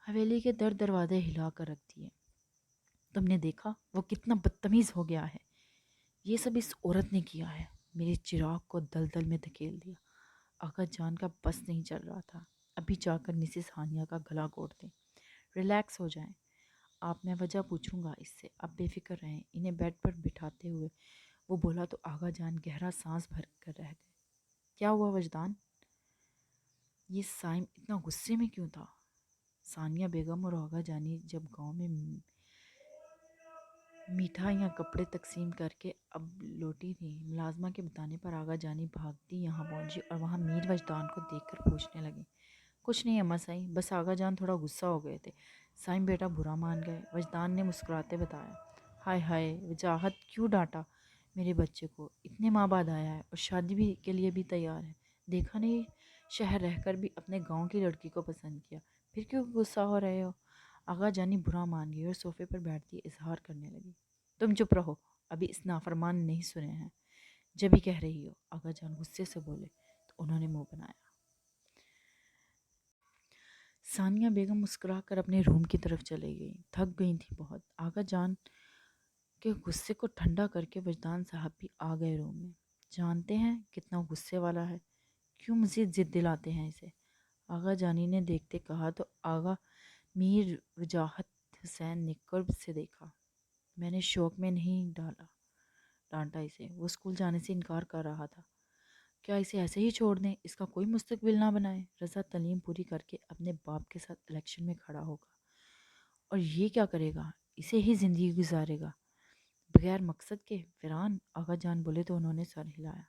حویلی کے دروازے ہلا کر رکھ دیے۔ تم نے دیکھا وہ کتنا بدتمیز ہو گیا ہے؟ یہ سب اس عورت نے کیا ہے۔ میرے چراغ کو دلدل میں دھکیل دیا۔ آغا جان کا بس نہیں چل رہا تھا۔ ابھی جا کر مسز ہانیہ کا گلا گھونٹ دیں، ریلیکس ہو جائیں۔ آپ میں وجہ پوچھوں گا اس سے، آپ بے فکر رہیں۔ انہیں بیڈ پر بٹھاتے ہوئے وہ بولا تو آغا جان گہرا سانس بھر کر رہ گئے۔ کیا ہوا وجدان؟ یہ سائم اتنا غصے میں کیوں تھا؟ ثانیہ بیگم اور آغا جانی جب گاؤں میں میٹھائیاں کپڑے تقسیم کر کے اب لوٹی تھیں، ملازمہ کے بتانے پر آغا جانی بھاگتی یہاں پہنچی اور وہاں میر وجدان کو دیکھ کر پوچھنے لگی۔ کچھ نہیں اماں سائیں، بس آغا جان تھوڑا غصہ ہو گئے تھے۔ سائم بیٹا برا مان گئے، وجدان نے مسکراتے بتایا۔ ہائے ہائے، وجاہت کیوں ڈانٹا میرے بچے کو؟ اتنے ماہ بعد آیا ہے اور شادی بھی کے لیے بھی تیار ہے، دیکھا نہیں شہر رہ کر بھی اپنے گاؤں کی لڑکی کو پسند کیا، پھر کیوں غصہ ہو رہے ہو؟ آغا جانی برا مان گئی اور صوفے پر بیٹھتی اظہار کرنے لگی۔ تم چپ رہو، ابھی اس نافرمان نے نہیں سنے ہیں، جب ہی کہہ رہی ہو۔ آغا جان غصے سے بولے تو انہوں نے منہ بنایا۔ ثانیہ بیگم مسکرا کر اپنے روم کی طرف چلے گئی، تھک گئی تھی بہت۔ آغا جان کے غصے کو ٹھنڈا کر کے وجدان صاحب بھی آ گئے روم میں۔ جانتے ہیں کتنا غصے والا ہے، کیوں مزید ضد دلاتے ہیں اسے؟ آغا جانی نے دیکھتے کہا تو آغا میر وجاہت حسین نے قرب سے دیکھا۔ میں نے شوق میں نہیں ڈانٹا اسے، وہ اسکول جانے سے انکار کر رہا تھا۔ کیا اسے ایسے ہی چھوڑ دیں، اس کا کوئی مستقبل نہ بنائیں؟ رضا تعلیم پوری کر کے اپنے باپ کے ساتھ الیکشن میں کھڑا ہوگا، اور یہ کیا کرے گا؟ اسے ہی زندگی گزارے گا بغیر مقصد کے؟ ویران آغا جان بولے تو انہوں نے سر ہلایا۔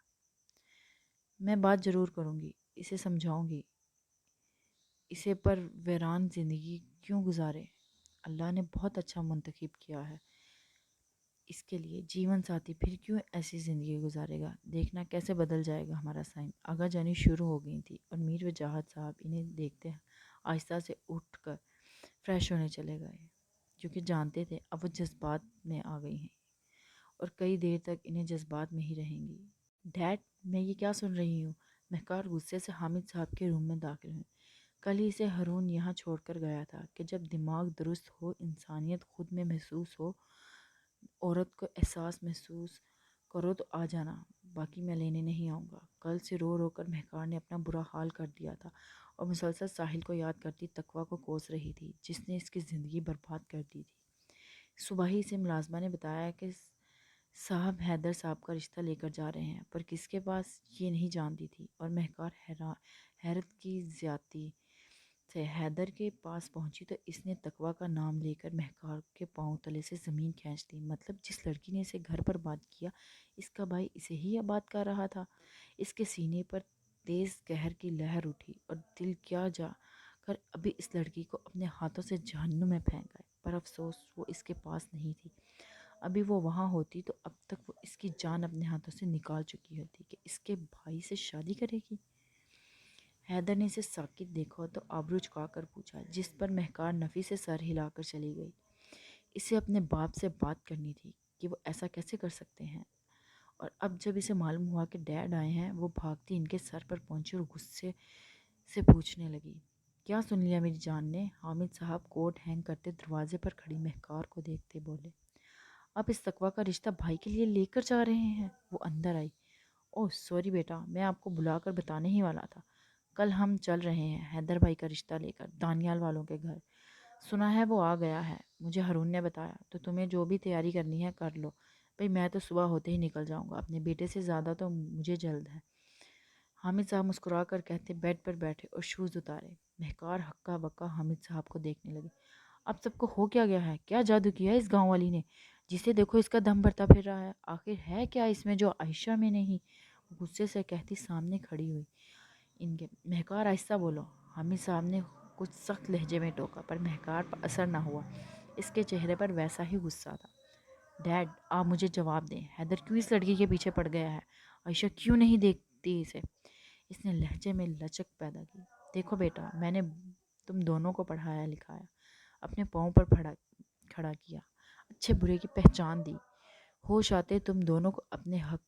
میں بات ضرور کروں گی، اسے سمجھاؤں گی اسے، پر ویران زندگی کیوں گزارے؟ اللہ نے بہت اچھا منتخب کیا ہے اس کے لیے جیون ساتھی، پھر کیوں ایسی زندگی گزارے گا؟ دیکھنا کیسے بدل جائے گا ہمارا سائم۔ آغا جانی شروع ہو گئی تھی اور میر وجاہت صاحب انہیں دیکھتے آہستہ سے اٹھ کر فریش ہونے چلے گئے، کیونکہ جانتے تھے اب وہ جذبات میں آ گئی ہیں اور کئی دیر تک انہیں جذبات میں ہی رہیں گی۔ ڈیڈ، میں یہ کیا سن رہی ہوں؟ مہکار غصے سے حامد صاحب کے روم میں داخل ہوئے۔ کل ہی اسے ہارون یہاں چھوڑ کر گیا تھا کہ جب دماغ درست ہو، انسانیت خود میں محسوس ہو، عورت کو احساس محسوس کرو تو آ جانا، باقی میں لینے نہیں آؤں گا۔ کل سے رو رو کر مہکار نے اپنا برا حال کر دیا تھا اور مسلسل ساحل کو یاد کرتی تقویٰ کو کوس رہی تھی جس نے اس کی زندگی برباد کر دی تھی۔ صبح ہی سے ملازمہ نے بتایا کہ صاحب حیدر صاحب کا رشتہ لے کر جا رہے ہیں، پر کس کے پاس یہ نہیں جانتی تھی، اور مہکار حیرت کی زیادتی سے حیدر کے پاس پہنچی تو اس نے تقویٰ کا نام لے کر مہکار کے پاؤں تلے سے زمین کھینچ لی۔ مطلب جس لڑکی نے اسے گھر پر بات کیا، اس کا بھائی اسے ہی آباد کر رہا تھا۔ اس کے سینے پر تیز قہر کی لہر اٹھی اور دل کیا جا کر ابھی اس لڑکی کو اپنے ہاتھوں سے جہنم میں پھینک آئے، پر افسوس وہ اس کے پاس نہیں تھی۔ ابھی وہ وہاں ہوتی تو اب تک وہ اس کی جان اپنے ہاتھوں سے نکال چکی ہوتی کہ اس کے بھائی سے شادی کرے گی۔ حیدر نے اسے ساکت دیکھا تو آبرو جھکا کر پوچھا، جس پر مہکار نفی سے سر ہلا کر چلی گئی۔ اسے اپنے باپ سے بات کرنی تھی کہ وہ ایسا کیسے کر سکتے ہیں، اور اب جب اسے معلوم ہوا کہ ڈیڈ آئے ہیں، وہ بھاگتی ان کے سر پر پہنچی اور غصے سے پوچھنے لگی، کیا سن لیا میری جان نے؟ حامد صاحب کوٹ ہینگ کرتے دروازے پر کھڑی مہکار کو دیکھتے بولے، آپ اس تقویٰ کا رشتہ بھائی کے لیے لے کر جا رہے ہیں؟ وہ اندر آئی۔ اوہ سوری بیٹا، میں آپ کو بلا کر بتانے ہی والا تھا، کل ہم چل رہے ہیں حیدر بھائی کا رشتہ لے کر دانیال والوں کے گھر۔ سنا ہے وہ آ گیا ہے، مجھے ہارون نے بتایا، تو تمہیں جو بھی تیاری کرنی ہے کر لو بھئی، میں تو صبح ہوتے ہی نکل جاؤں گا، اپنے بیٹے سے زیادہ تو مجھے جلد ہے۔ حامد صاحب مسکرا کر کہتے بیڈ پر بیٹھے اور شوز اتارے۔ مہکار ہکا بکا حامد صاحب کو دیکھنے لگی۔ اب سب کو ہو کیا گیا ہے؟ کیا جادو کیا ہے اس گاؤں والی نے؟ جسے دیکھو اس کا دم بھرتا پھر رہا ہے، آخر ہے کیا اس میں جو عائشہ میں نہیں؟ غصے سے کہتی سامنے کھڑی ہوئی ان کے۔ مہکار آہستہ بولو، حامد صاحب نے کچھ سخت لہجے میں ٹوکا، پر مہکار پر اثر نہ ہوا، اس کے چہرے پر ویسا ہی غصہ تھا۔ ڈیڈ آپ مجھے جواب دیں، حیدر کیوں اس لڑکی کے پیچھے پڑ گیا ہے؟ عائشہ کیوں نہیں دیکھتی اسے؟ اس نے لہجے میں لچک پیدا کی۔ دیکھو بیٹا، میں نے تم دونوں کو پڑھایا لکھایا، اپنے پاؤں پر کھڑا کیا، اچھے برے کی پہچان دی، ہوش آتے تم دونوں کو اپنے حق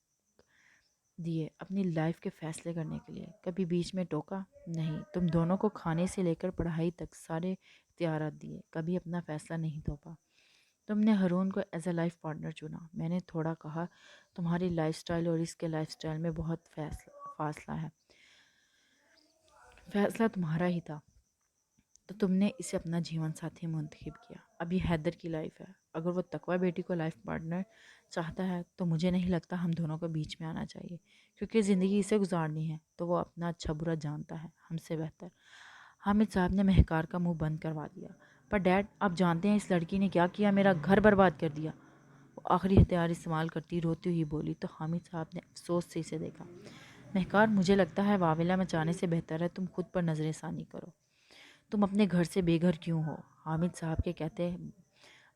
دیے اپنی لائف کے فیصلے کرنے کے لیے، کبھی بیچ میں ٹوکا نہیں۔ تم دونوں کو کھانے سے لے کر پڑھائی تک سارے اختیارات دیے، کبھی اپنا فیصلہ نہیں توپا۔ تم نے ہارون کو ایز اے لائف پارٹنر چنا، میں نے تھوڑا کہا تمہاری لائف سٹائل اور اس کے لائف سٹائل میں بہت فاصلہ ہے، فیصلہ تمہارا ہی تھا، تو تم نے اسے اپنا جیون ساتھی منتخب کیا۔ اب یہ حیدر کی لائف ہے، اگر وہ تقویٰ بیٹی کو لائف پارٹنر چاہتا ہے تو مجھے نہیں لگتا ہم دونوں کو بیچ میں آنا چاہیے، کیونکہ زندگی اسے گزارنی ہے تو وہ اپنا اچھا برا جانتا ہے ہم سے بہتر۔ حامد صاحب نے مہکار کا منہ بند کروا دیا۔ پر ڈیڈ آپ جانتے ہیں اس لڑکی نے کیا کیا؟ میرا گھر برباد کر دیا، وہ آخری ہتھیار استعمال کرتی روتی ہوئی بولی تو حامد صاحب نے افسوس سے اسے دیکھا۔ مہکار مجھے لگتا ہے واویلا مچانے سے بہتر ہے تم خود پر نظر ثانی کرو، تم اپنے گھر سے بے گھر کیوں ہو؟ حامد صاحب کے کہتے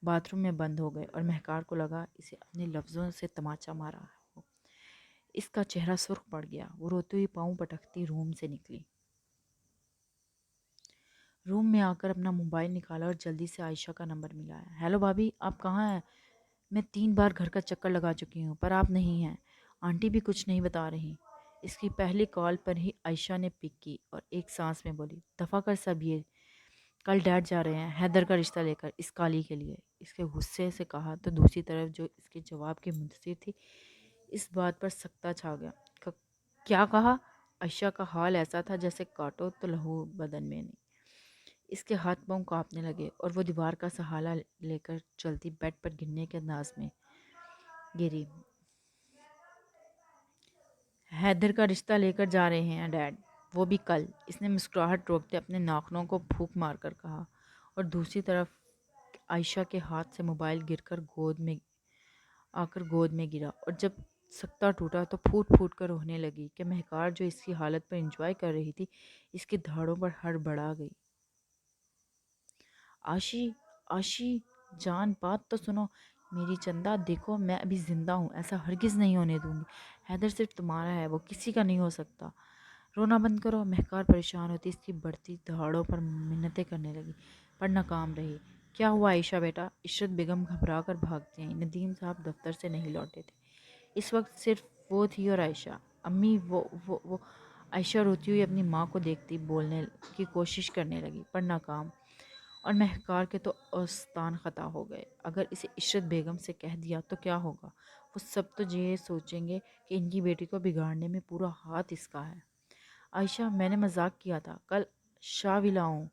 باتھ روم میں بند ہو گئے اور مہکار کو لگا اسے اپنے لفظوں سے تماچا مارا ہو۔ اس کا چہرہ سرخ پڑ گیا، وہ روتی ہوئی پاؤں پٹکتی روم سے نکلی۔ روم میں آ کر اپنا موبائل نکالا اور جلدی سے عائشہ کا نمبر ملایا۔ ہیلو بھابھی، آپ کہاں ہیں؟ میں 3 بار گھر کا چکر لگا چکی ہوں پر آپ نہیں ہیں، آنٹی بھی کچھ نہیں بتا رہی۔ اس کی پہلی کال پر ہی عائشہ نے پک کی اور ایک سانس میں بولی، دفع کر سب، یہ کل ڈیڈ جا رہے ہیں حیدر کا رشتہ لے کر اس کالی کے لیے۔ اس کے غصے سے کہا تو دوسری طرف جو اس کے جواب کی منتظر تھی، اس بات پر سکتہ چھا گیا۔ کیا کہا؟ عائشہ کا حال ایسا تھا جیسے کاٹو تو لہو بدن میں نہیں۔ اس کے ہاتھ پاؤں کانپنے لگے اور وہ دیوار کا سہارا لے کر چلتی بیڈ پر گرنے کے انداز میں گری۔ حیدر کا رشتہ لے کر جا رہے ہیں ڈیڈ، وہ بھی کل، اس نے مسکراہٹ روکتے اپنے ناخنوں کو پھونک مار کر کہا، اور دوسری طرف عائشہ کے ہاتھ سے موبائل گر کر گود میں گرا اور جب سکتہ ٹوٹا تو پھوٹ پھوٹ کر رونے لگی کہ مہکار جو اس کی حالت پر انجوائے کر رہی تھی اس کی دھاڑوں پر ہڑبڑا گئی۔ آشی جان بات تو سنو میری چندا، دیکھو میں ابھی زندہ ہوں، ایسا ہرگز نہیں ہونے دوں گی، حیدر صرف تمہارا ہے، وہ کسی کا نہیں ہو سکتا، رونا بند کرو۔ مہکار پریشان ہوتی اس کی بڑھتی دھاڑوں پر منتیں کرنے لگی پر ناکام رہی۔ کیا ہوا عائشہ بیٹا؟ عشرت بیگم گھبرا کر بھاگتی آئیں۔ ندیم صاحب دفتر سے نہیں لوٹے تھے، اس وقت صرف وہ تھی اور عائشہ۔ امی وہ عائشہ روتی ہوئی اپنی ماں کو دیکھتی بولنے کی کوشش کرنے لگی پر ناکام، اور مہکار کے تو اوستان خطا ہو گئے۔ اگر اسے عشرت بیگم سے کہہ دیا تو کیا ہوگا؟ وہ سب تو یہ سوچیں گے کہ ان کی بیٹی کو بگاڑنے میں پورا ہاتھ اس کا ہے۔ عائشہ میں نے مذاق کیا تھا، کل شاہ ولاؤں،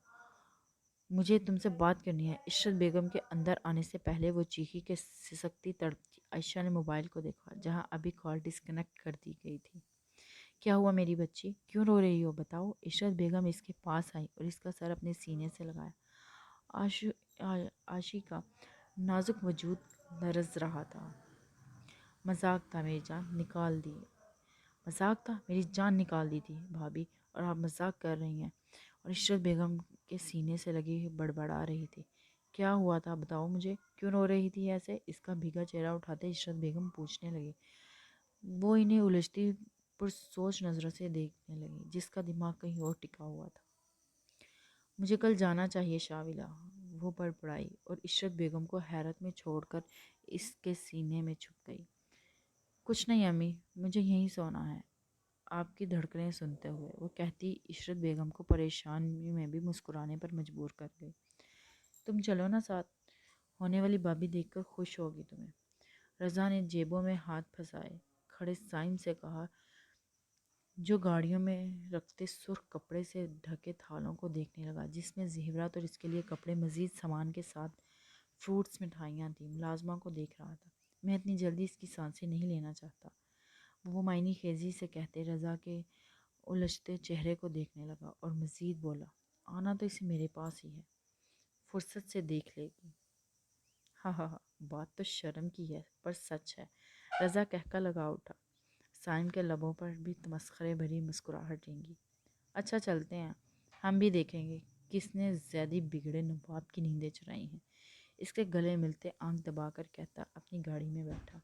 مجھے تم سے بات کرنی ہے۔ عشرت بیگم کے اندر آنے سے پہلے وہ چیخی کہ سسکتی تڑپتی۔ عائشہ نے موبائل کو دیکھا جہاں ابھی کال ڈسکنیکٹ کر دی گئی تھی۔ کیا ہوا میری بچی؟ کیوں رو رہی ہو؟ بتاؤ۔ عشرت بیگم اس کے پاس آئی اور اس کا سر اپنے سینے سے لگایا۔ عاشی کا نازک وجود لرز رہا تھا۔ مذاق تھا میری جان، نکال دی۔ مذاق تھا؟ میری جان نکال دی تھی بھابھی، اور آپ مذاق کر رہی ہیں؟ اور عشرت بیگم کے سینے سے لگی ہوئی بڑبڑا رہی تھی، کیا ہوا تھا بتاؤ مجھے، کیوں رو رہی تھی ایسے؟ اس کا بھیگا چہرہ اٹھاتے عشرت بیگم پوچھنے لگی۔ وہ انہیں الجھتی پرسوچ نظروں سے دیکھنے لگی جس کا دماغ کہیں اور ٹکا ہوا تھا۔ مجھے کل جانا چاہیے شاولا، وہ بڑبڑائی اور عشرت بیگم کو حیرت میں چھوڑ کر اس کے سینے میں چھپ گئی۔ کچھ نہیں امی، مجھے یہیں سونا ہے، آپ کی دھڑکنیں سنتے ہوئے وہ کہتی عشرت بیگم کو پریشانی میں بھی مسکرانے پر مجبور کر گئی۔ تم چلو نا ساتھ، ہونے والی بھابھی دیکھ کر خوش ہوگی تمہیں۔ رضا نے جیبوں میں ہاتھ پھنسائے کھڑے سائم سے کہا، جو گاڑیوں میں رکھتے سرخ کپڑے سے ڈھکے تھالوں کو دیکھنے لگا جس میں زیورات اور اس کے لیے کپڑے مزید سامان کے ساتھ فروٹس مٹھائیاں تھیں۔ ملازمہ کو دیکھ رہا تھا۔ میں اتنی جلدی اس کی سانسیں نہیں لینا چاہتا، وہ معنی خیزی سے کہتے رضا کے الجھتے چہرے کو دیکھنے لگا اور مزید بولا، آنا تو اسے میرے پاس ہی ہے، فرصت سے دیکھ لے گی۔ ہاں ہاں ہاں، بات تو شرم کی ہے پر سچ ہے، رضا کہکا لگا اٹھا۔ سائم کے لبوں پر بھی تمسخرے بھری مسکراہٹ رینگی۔ اچھا چلتے ہیں، ہم بھی دیکھیں گے کس نے زیادی بگڑے نواب کی نیندیں چرائی ہیں۔ اس کے گلے ملتے آنکھ دبا کر کہتا اپنی گاڑی میں بیٹھا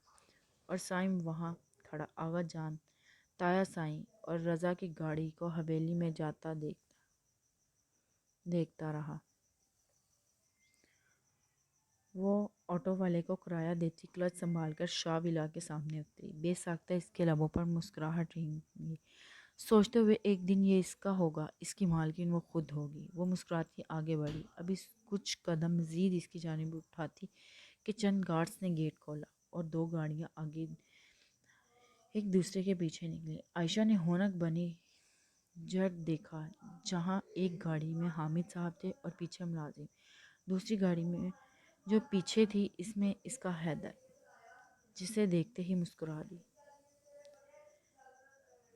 اور سائم وہاں کھڑا آغا جان، تایا سائیں اور رضا کی گاڑی کو حویلی میں جاتا دیکھتا رہا۔ وہ آٹو والے کو کرایہ دیتی کلچ سنبھال کر شاہ ولا کے سامنے اتری۔ بے ساختہ اس کے لبوں پر مسکراہٹ رینگی، سوچتے ہوئے ایک دن یہ اس کا ہوگا، اس کی مالکن وہ خود ہوگی۔ وہ مسکراتی آگے بڑھی، ابھی کچھ قدم مزید اس کی جانب اٹھاتی کہ چند گارڈز نے گیٹ کھولا اور دو گاڑیاں آگے ایک دوسرے کے پیچھے نکلی۔ عائشہ نے ہونک بنی جھٹ دیکھا جہاں ایک گاڑی میں حامد صاحب تھے اور پیچھے ملازم، دوسری گاڑی میں جو پیچھے تھی اس میں اس کا حیدر، جسے دیکھتے ہی مسکرا دی۔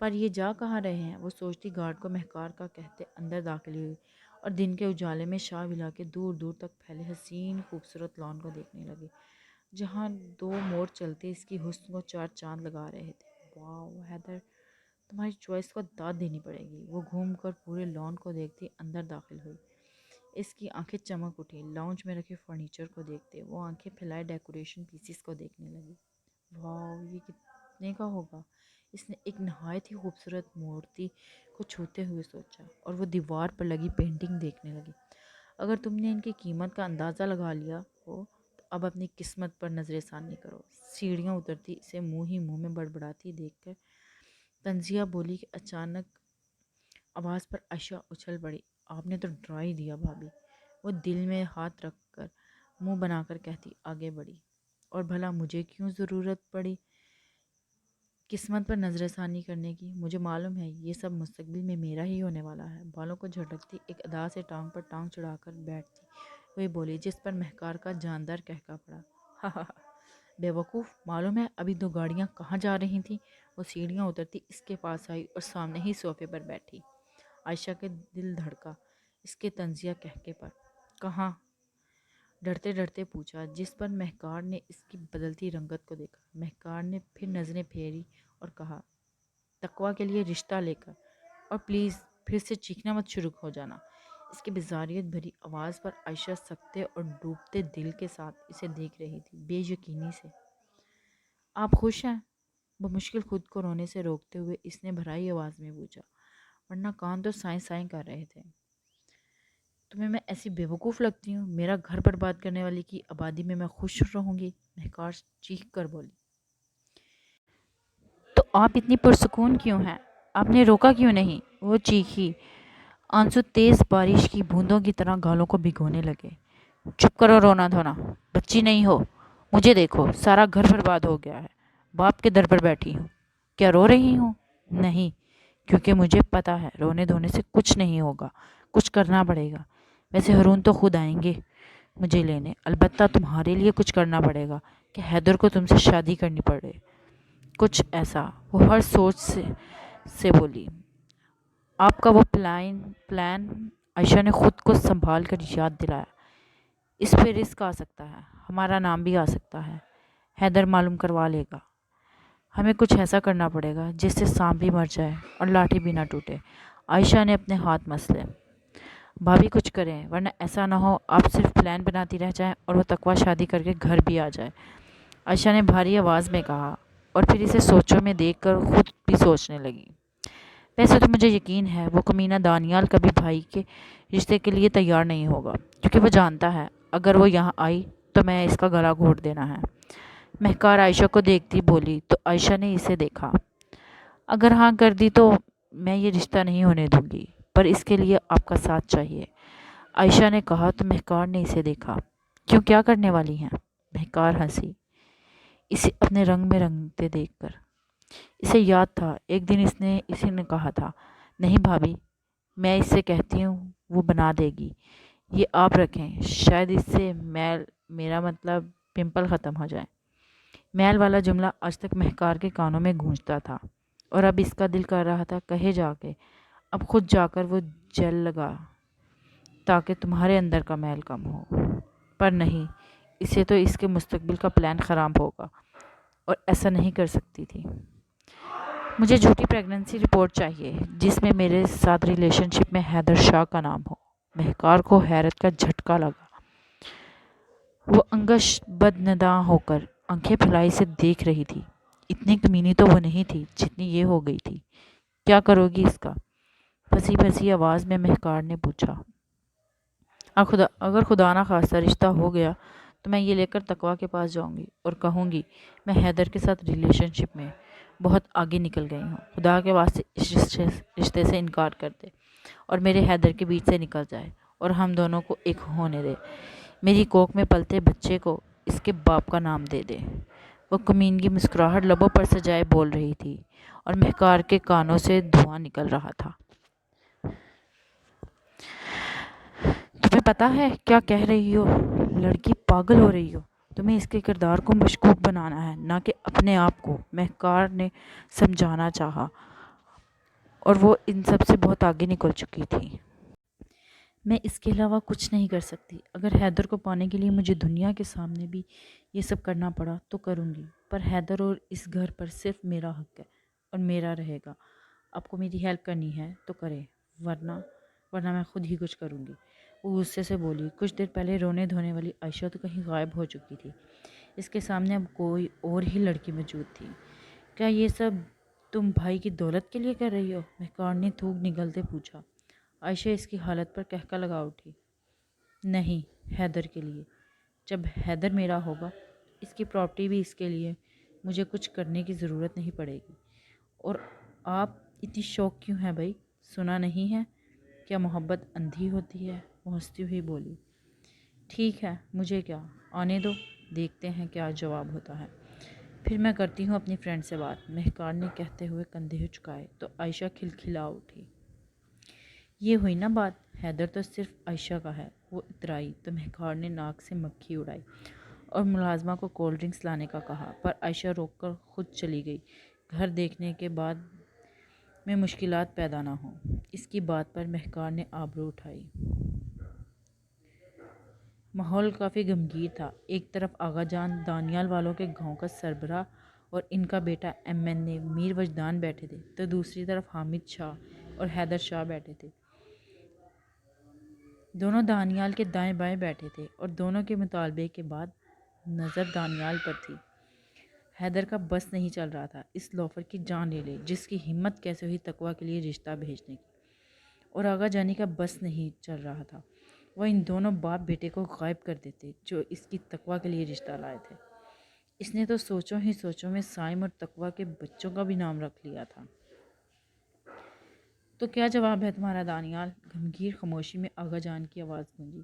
پر یہ جا کہاں رہے ہیں؟ وہ سوچتی گارڈ کو مہکار کا کہتے اندر داخل ہوئی اور دن کے اجالے میں شاہ ولا کے دور دور تک پھیلے حسین خوبصورت لان کو دیکھنے لگی جہاں دو موڑ چلتے اس کی حسن کو چار چاند لگا رہے تھے۔ واو حیدر، تمہاری چوائس کو داد دینی پڑے گی۔ وہ گھوم کر پورے لان کو دیکھتی اندر داخل ہوئی۔ اس کی آنکھیں چمک اٹھی، لاؤنج میں رکھے فرنیچر کو دیکھتے وہ آنکھیں پھیلائے ڈیکوریشن پیسز کو دیکھنے لگی۔ واو، یہ کتنے کا ہوگا؟ اس نے ایک نہایت ہی خوبصورت مورتی کو چھوتے ہوئے سوچا اور وہ دیوار پر لگی پینٹنگ دیکھنے لگی۔ اگر تم نے ان کی قیمت کا اندازہ لگا لیا ہو تو اب اپنی قسمت پر نظر ثانی کرو۔ سیڑھیاں اترتی اسے منہ ہی منہ میں بڑبڑاتی دیکھ کر تنزیہ بولی کہ اچانک آواز پر عائشہ اچھل پڑی، آپ نے تو ڈرا ہی دیا بھابھی۔ وہ دل میں ہاتھ رکھ کر منہ بنا کر کہتی آگے بڑھی، اور بھلا مجھے کیوں ضرورت پڑی قسمت پر نظر ثانی کرنے کی؟ مجھے معلوم ہے یہ سب مستقبل میں میرا ہی ہونے والا ہے۔ بالوں کو جھٹکتی ایک ادا سے ٹانگ پر ٹانگ چڑھا کر بیٹھتی ہوئی بولی جس پر مہکار کا جاندار کہکا پڑا۔ ہا ہا ہا، بے وقوف، معلوم ہے ابھی دو گاڑیاں کہاں جا رہی تھیں؟ وہ سیڑھیاں اترتی اس کے پاس آئی اور سامنے ہی صوفے پر بیٹھی۔ عائشہ کے دل دھڑکا اس کے طنزیہ کہکے پر۔ کہاں؟ ڈرتے ڈرتے پوچھا جس پر مہکار نے اس کی بدلتی رنگت کو دیکھا۔ مہکار نے پھر نظریں پھیری اور کہا، تقویٰ کے لیے رشتہ لے کر، اور پلیز پھر سے چیخنا مت شروع ہو جانا۔ اس کی بیزاریت بھری آواز پر عائشہ سکتے اور ڈوبتے دل کے ساتھ اسے دیکھ رہی تھی بے یقینی سے۔ آپ خوش ہیں؟ بمشکل خود کو رونے سے روکتے ہوئے اس نے بھرائی آواز میں پوچھا، ورنہ کان تو سائیں سائیں کر رہے تھے۔ تمہیں میں ایسی بے وقوف لگتی ہوں؟ میرا گھر برباد کرنے والی کی آبادی میں خوش رہوں گی؟ مہکار چیخ کر بولی۔ تو آپ اتنی پرسکون کیوں ہیں؟ آپ نے روکا کیوں نہیں؟ وہ چیخی، آنسو تیز بارش کی بوندوں کی طرح گالوں کو بھگونے لگے۔ چپ کرو رونا دھونا، بچی نہیں ہو۔ مجھے دیکھو، سارا گھر برباد ہو گیا ہے، باپ کے در پر بیٹھی ہوں۔ کیا رو رہی ہوں؟ نہیں، کیونکہ مجھے پتا ہے رونے دھونے سے کچھ نہیں ہوگا، کچھ کرنا پڑے گا۔ ویسے ہارون تو خود آئیں گے مجھے لینے، البتہ تمہارے لیے کچھ کرنا پڑے گا کہ حیدر کو تم سے شادی کرنی پڑے، کچھ ایسا۔ وہ ہر سوچ سے بولی۔ آپ کا وہ پلان؟ عائشہ نے خود کو سنبھال کر یاد دلایا۔ اس پہ رسک آ سکتا ہے، ہمارا نام بھی آ سکتا ہے، حیدر معلوم کروا لے گا۔ ہمیں کچھ ایسا کرنا پڑے گا جس سے سانپ بھی مر جائے اور لاٹھی بھی نہ ٹوٹے۔ عائشہ نے اپنے ہاتھ مسلے۔ بھابھی کچھ کریں ورنہ ایسا نہ ہو آپ صرف پلان بناتی رہ جائیں اور وہ تقویٰ شادی کر کے گھر بھی آ جائے، عائشہ نے بھاری آواز میں کہا، اور پھر اسے سوچوں میں دیکھ کر خود بھی سوچنے لگی۔ ویسے تو مجھے یقین ہے وہ کمینہ دانیال کبھی بھائی کے رشتے کے لیے تیار نہیں ہوگا، کیونکہ وہ جانتا ہے اگر وہ یہاں آئی تو میں اس کا گلا گھونٹ دینا ہے۔ مہکار عائشہ کو دیکھتی بولی تو عائشہ نے اسے دیکھا۔ اگر ہاں کر دی تو میں یہ رشتہ نہیں ہونے دوں گی، پر اس کے لیے آپ کا ساتھ چاہیے، عائشہ نے کہا تو مہکار نے اسے دیکھا۔ کیوں، کیا کرنے والی ہیں؟ مہکار ہنسی، اسے اپنے رنگ میں رنگتے دیکھ کر۔ اسے یاد تھا ایک دن اسی نے کہا تھا، نہیں بھابھی، میں اس سے کہتی ہوں وہ بنا دے گی، یہ آپ رکھیں، شاید اس سے میرا مطلب پمپل ختم ہو جائے۔ میل والا جملہ آج تک مہکار کے کانوں میں گونجتا تھا اور اب اس کا دل کر رہا تھا کہے جا کے اب خود جا کر وہ جیل لگا تاکہ تمہارے اندر کا میل کم ہو، پر نہیں، اسے تو اس کے مستقبل کا پلان خراب ہوگا اور ایسا نہیں کر سکتی تھی۔ مجھے جھوٹی پریگننسی رپورٹ چاہیے جس میں میرے ساتھ ریلیشن شپ میں حیدر شاہ کا نام ہو۔ مہکار کو حیرت کا جھٹکا لگا۔ وہ انگش بدنداں ہو کر آنکھیں پھیلائی سے دیکھ رہی تھی۔ اتنی کمینی تو وہ نہیں تھی جتنی یہ ہو گئی تھی۔ کیا کرو گی اس کا؟ پھنسی پھنسی آواز میں مہکار نے پوچھا۔ اگر خدا نہ خواستہ رشتہ ہو گیا تو میں یہ لے کر تقویٰ کے پاس جاؤں گی اور کہوں گی میں حیدر کے ساتھ ریلیشن شپ میں بہت آگے نکل گئی ہوں، خدا کے واسطے اس رشتے سے انکار کر دے اور میرے حیدر کے بیچ سے نکل جائے اور ہم دونوں کو ایک ہونے دے، میری کوکھ میں پلتے بچے کو اس کے باپ کا نام دے دے۔ وہ کمینگی مسکراہٹ لبوں پر سجائے بول رہی تھی اور مہکار کے کانوں سے دھواں نکل رہا تھا۔ تمہیں پتا ہے کیا کہہ رہی ہو؟ لڑکی پاگل ہو رہی ہو، تمہیں اس کے کردار کو مشکوک بنانا ہے نہ کہ اپنے آپ کو، مہکار نے سمجھانا چاہا، اور وہ ان سب سے بہت آگے نکل چکی تھی۔ میں اس کے علاوہ کچھ نہیں کر سکتی، اگر حیدر کو پانے کے لیے مجھے دنیا کے سامنے بھی یہ سب کرنا پڑا تو کروں گی، پر حیدر اور اس گھر پر صرف میرا حق ہے اور میرا رہے گا۔ آپ کو میری ہیلپ کرنی ہے تو کریں، ورنہ میں خود ہی کچھ کروں گی۔ وہ غصے سے بولی۔ کچھ دیر پہلے رونے دھونے والی عائشہ تو کہیں غائب ہو چکی تھی، اس کے سامنے اب کوئی اور ہی لڑکی موجود تھی۔ کیا یہ سب تم بھائی کی دولت کے لیے کر رہی ہو؟ مہکار نے تھوک نگلتے پوچھا۔ عائشہ اس کی حالت پر کہکا لگا اٹھی۔ نہیں، حیدر کے لیے، جب حیدر میرا ہوگا اس کی پراپرٹی بھی اس کے لیے، مجھے کچھ کرنے کی ضرورت نہیں پڑے گی۔ اور آپ اتنی شوق کیوں ہیں بھائی؟ سنا نہیں ہے کیا محبت اندھی ہوتی ہے؟ وہ ہنستی ہوئی بولی۔ ٹھیک ہے، مجھے کیا، آنے دو، دیکھتے ہیں کیا جواب ہوتا ہے، پھر میں کرتی ہوں اپنی فرینڈ سے بات، مہکار نے کہتے ہوئے کندھے جھکائے تو عائشہ کھلکھلا اٹھی۔ یہ ہوئی نا بات، حیدر تو صرف عائشہ کا ہے، وہ اترائی تو مہکار نے ناک سے مکھی اڑائی اور ملازمہ کو کولڈ ڈرنکس لانے کا کہا، پر عائشہ روک کر خود چلی گئی۔ گھر دیکھنے کے بعد میں مشکلات پیدا نہ ہوں، اس کی بات پر مہکار نے آبرو اٹھائی۔ ماحول کافی غمگین تھا۔ ایک طرف آغا جان دانیال والوں کے گاؤں کا سربراہ اور ان کا بیٹا MNA میر وجدان بیٹھے تھے تو دوسری طرف حامد شاہ اور حیدر شاہ بیٹھے تھے۔ دونوں دانیال کے دائیں بائیں بیٹھے تھے اور دونوں کے مطالبے کے بعد نظر دانیال پر تھی۔ حیدر کا بس نہیں چل رہا تھا اس لوفر کی جان لے لے جس کی ہمت کیسے ہوئی تقویٰ کے لیے رشتہ بھیجنے کی، اور آغا جانی کا بس نہیں چل رہا تھا وہ ان دونوں باپ بیٹے کو غائب کر دیتے جو اس کی تقویٰ کے لیے رشتہ لائے تھے۔ اس نے تو سوچوں ہی سوچوں میں سائم اور تقویٰ کے بچوں کا بھی نام رکھ لیا تھا۔ تو کیا جواب ہے تمہارا دانیال؟ گھمگیر خاموشی میں آغا جان کی آواز گونجی،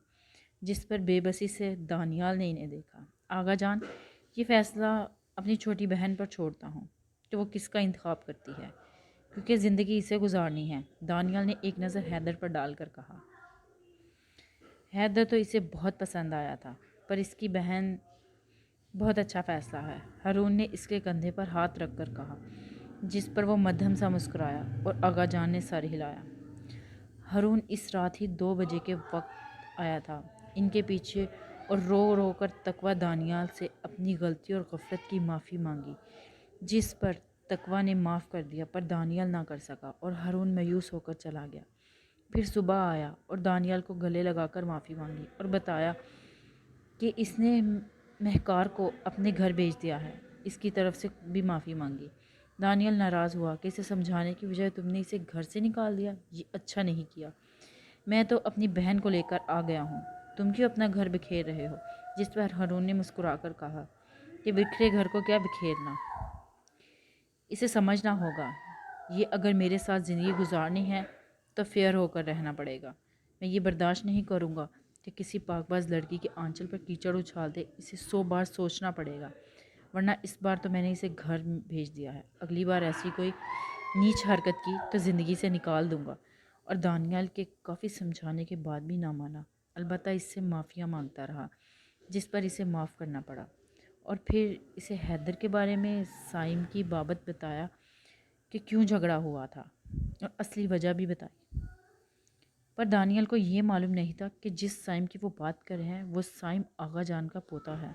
جس پر بے بسی سے دانیال نے انہیں دیکھا۔ آغا جان، یہ فیصلہ اپنی چھوٹی بہن پر چھوڑتا ہوں کہ وہ کس کا انتخاب کرتی ہے، کیونکہ زندگی اسے گزارنی ہے، دانیال نے ایک نظر حیدر پر ڈال کر کہا۔ حیدر تو اسے بہت پسند آیا تھا، پر اس کی بہن، بہت اچھا فیصلہ ہے، ہارون نے اس کے کندھے پر ہاتھ رکھ کر کہا، جس پر وہ مدھم سا مسکرایا اور آغا جان نے سر ہلایا۔ ہارون اس رات ہی 2 بجے کے وقت آیا تھا ان کے پیچھے اور رو رو کر تقویٰ دانیال سے اپنی غلطی اور غفلت کی معافی مانگی، جس پر تقویٰ نے معاف کر دیا پر دانیال نہ کر سکا اور ہارون مایوس ہو کر چلا گیا۔ پھر صبح آیا اور دانیال کو گلے لگا کر معافی مانگی اور بتایا کہ اس نے مہکار کو اپنے گھر بھیج دیا ہے، اس کی طرف سے بھی معافی مانگی۔ دانیال ناراض ہوا کہ اسے سمجھانے کی بجائے تم نے اسے گھر سے نکال دیا، یہ اچھا نہیں کیا۔ میں تو اپنی بہن کو لے کر آ گیا ہوں، تم کیوں اپنا گھر بکھیر رہے ہو؟ جس پر ہارون نے مسکرا کر کہا کہ بکھرے گھر کو کیا بکھیرنا، اسے سمجھنا ہوگا، یہ اگر میرے ساتھ زندگی گزارنی ہے تو فیئر ہو کر رہنا پڑے گا۔ میں یہ برداشت نہیں کروں گا کہ کسی پاک باز لڑکی کے آنچل پر کیچڑ اچھال دے، اسے 100 بار سوچنا پڑے گا، ورنہ اس بار تو میں نے اسے گھر بھیج دیا ہے، اگلی بار ایسی کوئی نیچ حرکت کی تو زندگی سے نکال دوں گا۔ اور دانیال کے کافی سمجھانے کے بعد بھی نہ مانا، البتہ اس سے معافیاں مانگتا رہا، جس پر اسے معاف کرنا پڑا، اور پھر اسے حیدر کے بارے میں سائم کی بابت بتایا کہ کیوں جھگڑا ہوا تھا اور اصلی وجہ بھی بتائی۔ پر دانیال کو یہ معلوم نہیں تھا کہ جس سائم کی وہ بات کر رہے ہیں وہ سائم آغا جان کا پوتا ہے،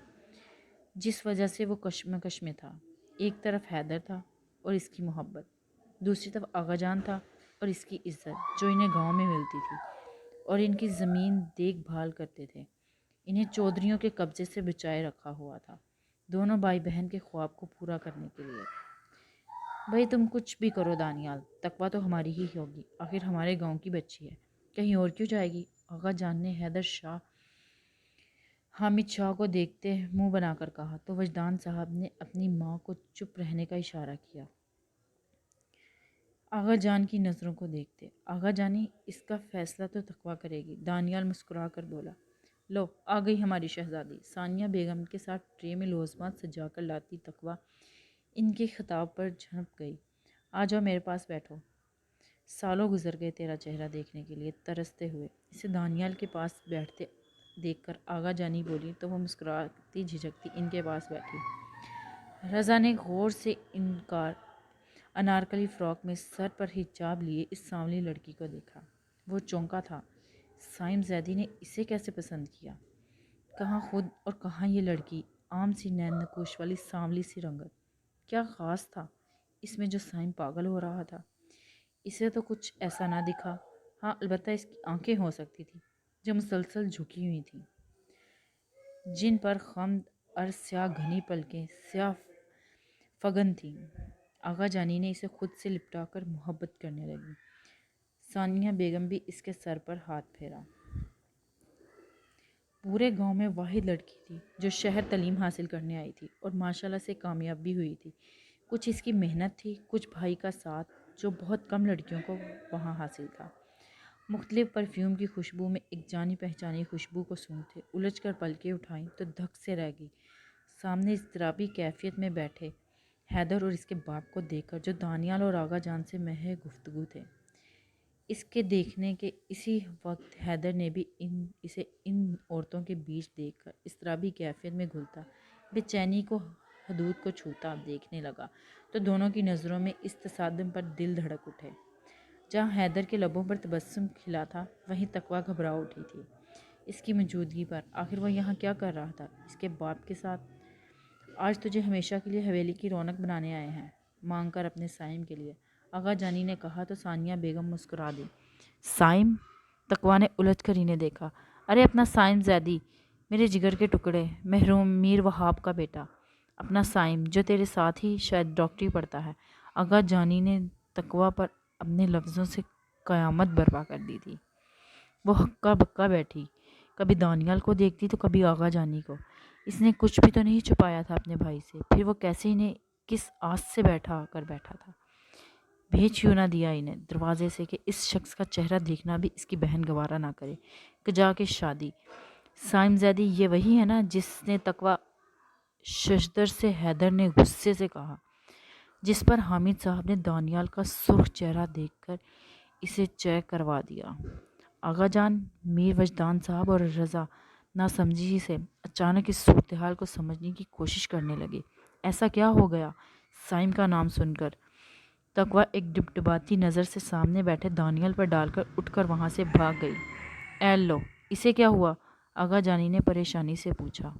جس وجہ سے وہ کشمکش میں تھا۔ ایک طرف حیدر تھا اور اس کی محبت، دوسری طرف آغا جان تھا اور اس کی عزت جو انہیں گاؤں میں ملتی تھی اور ان کی زمین دیکھ بھال کرتے تھے، انہیں چودھریوں کے قبضے سے بچائے رکھا ہوا تھا، دونوں بھائی بہن کے خواب کو پورا کرنے کے لیے۔ بھائی تم کچھ بھی کرو دانیال، تقویٰ تو ہماری ہی ہوگی، آخر ہمارے گاؤں کی بچی ہے، کہیں اور کیوں جائے گی؟ آغا جان نے حامد شاہ کو دیکھتے منہ بنا کر کہا تو وجدان صاحب نے اپنی ماں کو چپ رہنے کا اشارہ کیا۔ آغا جان کی نظروں کو دیکھتے، آغا جانی اس کا فیصلہ تو تقویٰ کرے گی۔ دانیال مسکرا کر بولا، لو آ گئی ہماری شہزادی۔ ثانیہ بیگم کے ساتھ ٹرے میں لوزمات سجا کر لاتی تقویٰ ان کے خطاب پر جھنپ گئی۔ آ جاؤ میرے پاس بیٹھو، سالوں گزر گئے تیرا چہرہ دیکھنے کے لیے ترستے ہوئے۔ اسے دانیال کے پاس بیٹھتے دیکھ کر آغا جانی بولی تو وہ مسکراتی جھجکتی ان کے پاس بیٹھی۔ رضا نے غور سے انارکلی فراک میں سر پر حجاب لیے اس سانولی لڑکی کو دیکھا۔ وہ چونکا تھا، سائم زیدی نے اسے کیسے پسند کیا؟ کہاں خود اور کہاں یہ لڑکی، عام سی نین نقوش والی سانولی سی رنگت، کیا خاص تھا اس میں جو سائم پاگل ہو رہا تھا؟ اسے تو کچھ ایسا نہ دکھا، ہاں البتہ اس کی آنکھیں ہو سکتی تھیں جو مسلسل جھکی ہوئی تھیں، جن پر خمد اور سیاہ گھنی پلکیں سیاہ فگن تھیں۔ آغا جانی نے اسے خود سے لپٹا کر محبت کرنے لگی۔ ثانیہ بیگم بھی اس کے سر پر ہاتھ پھیرا۔ پورے گاؤں میں واحد لڑکی تھی جو شہر تعلیم حاصل کرنے آئی تھی اور ماشاءاللہ سے کامیاب بھی ہوئی تھی۔ کچھ اس کی محنت تھی، کچھ بھائی کا ساتھ جو بہت کم لڑکیوں کو وہاں حاصل تھا۔ مختلف پرفیوم کی خوشبو میں ایک جانی پہچانی خوشبو کو سونگھتے الجھ کر پلکیں اٹھائیں تو دھک سے رہ گئی۔ سامنے اضطرابی کیفیت میں بیٹھے حیدر اور اس کے باپ کو دیکھ کر جو دانیال اور آغا جان سے محض گفتگو تھے، اس کے دیکھنے کے اسی وقت حیدر نے بھی اسے ان عورتوں کے بیچ دیکھ کر اضطرابی کیفیت میں گھلتا، بے چینی کو حدود کو چھوتا دیکھنے لگا تو دونوں کی نظروں میں اس تصادم پر دل دھڑک اٹھے۔ جہاں حیدر کے لبوں پر تبسم کھلا تھا وہیں تقویٰ گھبرا اٹھی تھی اس کی موجودگی پر۔ آخر وہ یہاں کیا کر رہا تھا اس کے باپ کے ساتھ؟ آج تجھے ہمیشہ کے لیے حویلی کی رونق بنانے آئے ہیں، مانگ کر اپنے سائم کے لیے، آغا جانی نے کہا تو ثانیہ بیگم مسکرا دی۔ سائم؟ تقویٰ نے الجھ کر انہیں دیکھا۔ ارے اپنا سائم زیدی، میرے جگر کے ٹکڑے، محروم میر وہاب کا بیٹا، اپنا سائم جو تیرے ساتھ ہی شاید ڈاکٹری پڑھتا ہے۔ آغا جانی نے تقویٰ پر اپنے لفظوں سے قیامت برپا کر دی تھی۔ وہ ہکا بکا بیٹھی، کبھی دانیال کو دیکھتی تو کبھی آغا جانی کو۔ اس نے کچھ بھی تو نہیں چھپایا تھا اپنے بھائی سے، پھر وہ کیسے انہیں کس آس سے بیٹھا تھا؟ بھیج کیوں نہ دیا انہیں دروازے سے کہ اس شخص کا چہرہ دیکھنا بھی اس کی بہن گوارا نہ کرے؟ کجا کے شادی؟ سائم زیدی یہ وہی ہے نا جس نے تقویٰ ششدر سے حیدر نے غصے سے کہا، جس پر حامد صاحب نے دانیال کا سرخ چہرہ دیکھ کر اسے چیک کروا دیا۔ آغا جان، میر وجدان صاحب اور رضا ناسمجھی سے اچانک اس صورتحال کو سمجھنے کی کوشش کرنے لگے۔ ایسا کیا ہو گیا؟ سائم کا نام سن کر تقویٰ ایک ڈبڈباتی نظر سے سامنے بیٹھے دانیال پر ڈال کر اٹھ کر وہاں سے بھاگ گئی۔ اے لو، اسے کیا ہوا؟ آغا جانی نے پریشانی سے پوچھا۔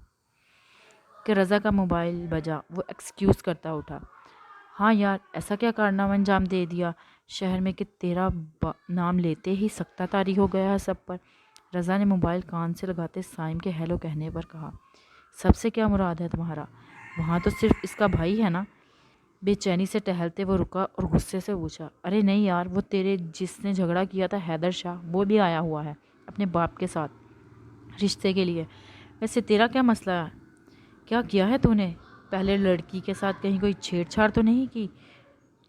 کہ رضا کا موبائل بجا، وہ ایکسکیوز کرتا اٹھا۔ ہاں یار، ایسا کیا کارنامہ انجام دے دیا شہر میں کہ تیرا نام لیتے ہی سکتہ طاری ہو گیا ہے سب پر۔ رضا نے موبائل کان سے لگاتے سائم کے ہیلو کہنے پر کہا، سب سے کیا مراد ہے تمہارا؟ وہاں تو صرف اس کا بھائی ہے نا؟ بے چینی سے ٹہلتے وہ رکا اور غصے سے پوچھا، ارے نہیں یار، وہ تیرے جس نے جھگڑا کیا تھا حیدر شاہ، وہ بھی آیا ہوا ہے اپنے باپ کے ساتھ رشتے کے لیے۔ ویسے تیرا کیا مسئلہ ہے؟ کیا کیا ہے تو نے؟ پہلے لڑکی کے ساتھ کہیں کوئی چھیڑ چھاڑ تو نہیں کی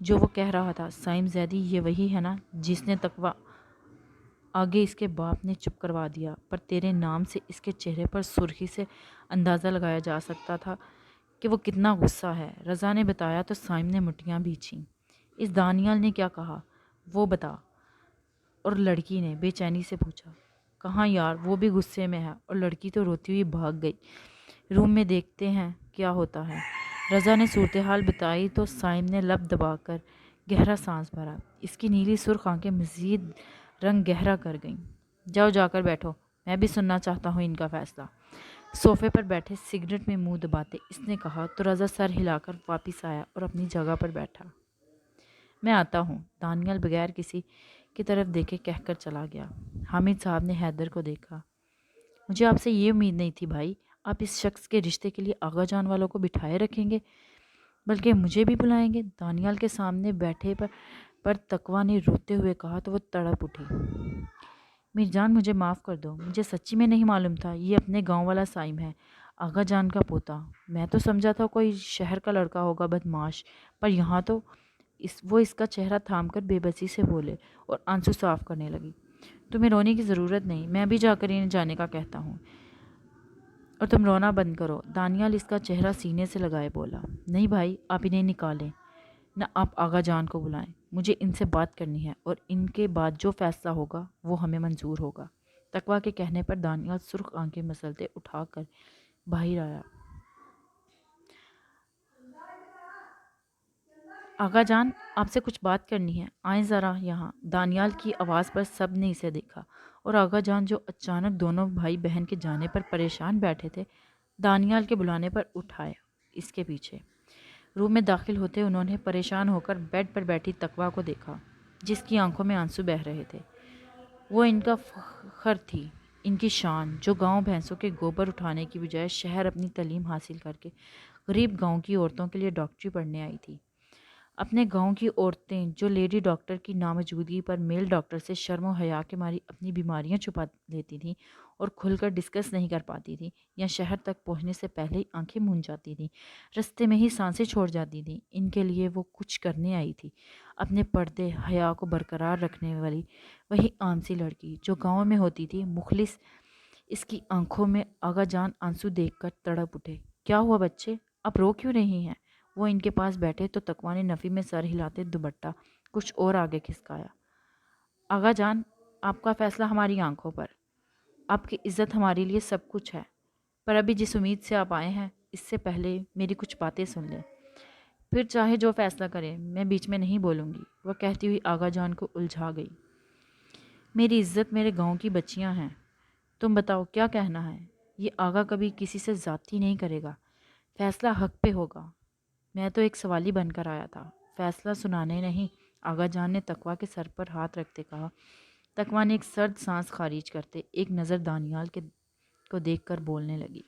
جو وہ کہہ رہا تھا؟ سائم زیدی یہ وہی ہے نا جس نے تقویٰ آگے اس کے باپ نے چپ کروا دیا، پر تیرے نام سے اس کے چہرے پر سرخی سے اندازہ لگایا جا سکتا تھا کہ وہ کتنا غصہ ہے۔ رضا نے بتایا تو سائم نے مٹیاں بھینچیں۔ اس دانیال نے کیا کہا وہ بتا؟ اور لڑکی نے بے چینی سے پوچھا۔ کہاں یار، وہ بھی غصے میں ہے اور لڑکی تو روتی ہوئی بھاگ گئی۔ روم میں دیکھتے ہیں کیا ہوتا ہے۔ رضا نے صورتحال بتائی تو سائم نے لب دبا کر گہرا سانس بھرا۔ اس کی نیلی سرخ آنکھیں مزید رنگ گہرا کر گئیں۔ جاؤ جا کر بیٹھو، میں بھی سننا چاہتا ہوں ان کا فیصلہ۔ صوفے پر بیٹھے سگریٹ میں منہ دباتے اس نے کہا تو رضا سر ہلا کر واپس آیا اور اپنی جگہ پر بیٹھا۔ میں آتا ہوں، دانیال بغیر کسی کی طرف دیکھے کہہ کر چلا گیا۔ حامد صاحب نے حیدر کو دیکھا۔ مجھے آپ سے یہ امید نہیں تھی بھائی، آپ اس شخص کے رشتے کے لیے آغا جان والوں کو بٹھائے رکھیں گے، بلکہ مجھے بھی بلائیں گے۔ دانیال کے سامنے بیٹھے پر تقویٰ نے روتے ہوئے کہا تو وہ تڑپ اٹھی۔ میر جان مجھے معاف کر دو، مجھے سچی میں نہیں معلوم تھا یہ اپنے گاؤں والا سائم ہے، آغا جان کا پوتا۔ میں تو سمجھا تھا کوئی شہر کا لڑکا ہوگا بدمعاش، پر یہاں تو وہ اس کا چہرہ تھام کر بے بسی سے بولے اور آنسو صاف کرنے لگی۔ تمہیں رونے کی ضرورت نہیں، میں بھی جا کر انہیں جانے کا کہتا ہوں، اور تم رونا بند کرو۔ دانیال اس کا چہرہ سینے سے لگائے بولا، نہیں بھائی، آپ انہیں نکالیں، نہ آپ آغا جان کو بلائیں، مجھے ان سے بات کرنی ہے اور ان کے بعد جو فیصلہ ہوگا وہ ہمیں منظور ہوگا۔ تقویٰ کے کہنے پر دانیال سرخ آنکھیں مسلتے اٹھا کر باہر آیا۔ آغا جان، آپ سے کچھ بات کرنی ہے، آئیں ذرا یہاں۔ دانیال کی آواز پر سب نے اسے دیکھا اور آغا جان جو اچانک دونوں بھائی بہن کے جانے پر پریشان بیٹھے تھے، دانیال کے بلانے پر اٹھائے اس کے پیچھے۔ روم میں داخل ہوتے انہوں نے پریشان ہو کر بیڈ پر بیٹھی تقویٰ کو دیکھا جس کی آنکھوں میں آنسو بہہ رہے تھے۔ وہ ان کا فخر تھی، ان کی شان، جو گاؤں بھینسوں کے گوبر اٹھانے کی بجائے شہر اپنی تعلیم حاصل کر کے غریب گاؤں کی عورتوں کے لیے ڈاکٹری پڑھنے آئی تھی۔ اپنے گاؤں کی عورتیں جو لیڈی ڈاکٹر کی ناموجودگی پر میل ڈاکٹر سے شرم و حیا کے ماری اپنی بیماریاں چھپا لیتی تھیں اور کھل کر ڈسکس نہیں کر پاتی تھیں، یا شہر تک پہنچنے سے پہلے ہی آنکھیں مون جاتی تھیں، رستے میں ہی سانسیں چھوڑ جاتی تھیں، ان کے لیے وہ کچھ کرنے آئی تھی۔ اپنے پردے حیا کو برقرار رکھنے والی وہی عام سی لڑکی جو گاؤں میں ہوتی تھی، مخلص۔ اس کی آنکھوں میں آغا جان آنسو دیکھ کر تڑپ اٹھے۔ کیا ہوا بچے، آپ رو کیوں رہی ہیں؟ وہ ان کے پاس بیٹھے تو تقویٰ نے نفی میں سر ہلاتے دوپٹہ کچھ اور آگے کھسکایا۔ آغا جان، آپ کا فیصلہ ہماری آنکھوں پر، آپ کی عزت ہمارے لیے سب کچھ ہے، پر ابھی جس امید سے آپ آئے ہیں اس سے پہلے میری کچھ باتیں سن لیں، پھر چاہے جو فیصلہ کریں، میں بیچ میں نہیں بولوں گی۔ وہ کہتی ہوئی آغا جان کو الجھا گئی۔ میری عزت میرے گاؤں کی بچیاں ہیں، تم بتاؤ کیا کہنا ہے؟ یہ آغا کبھی کسی سے زیادتی نہیں کرے گا، فیصلہ حق پہ ہوگا۔ میں تو ایک سوالی بن کر آیا تھا، فیصلہ سنانے نہیں، آغا جان نے تقویٰ کے سر پر ہاتھ رکھتے کہا۔ تقویٰ نے ایک سرد سانس خارج کرتے ایک نظر دانیال کو دیکھ کر بولنے لگی۔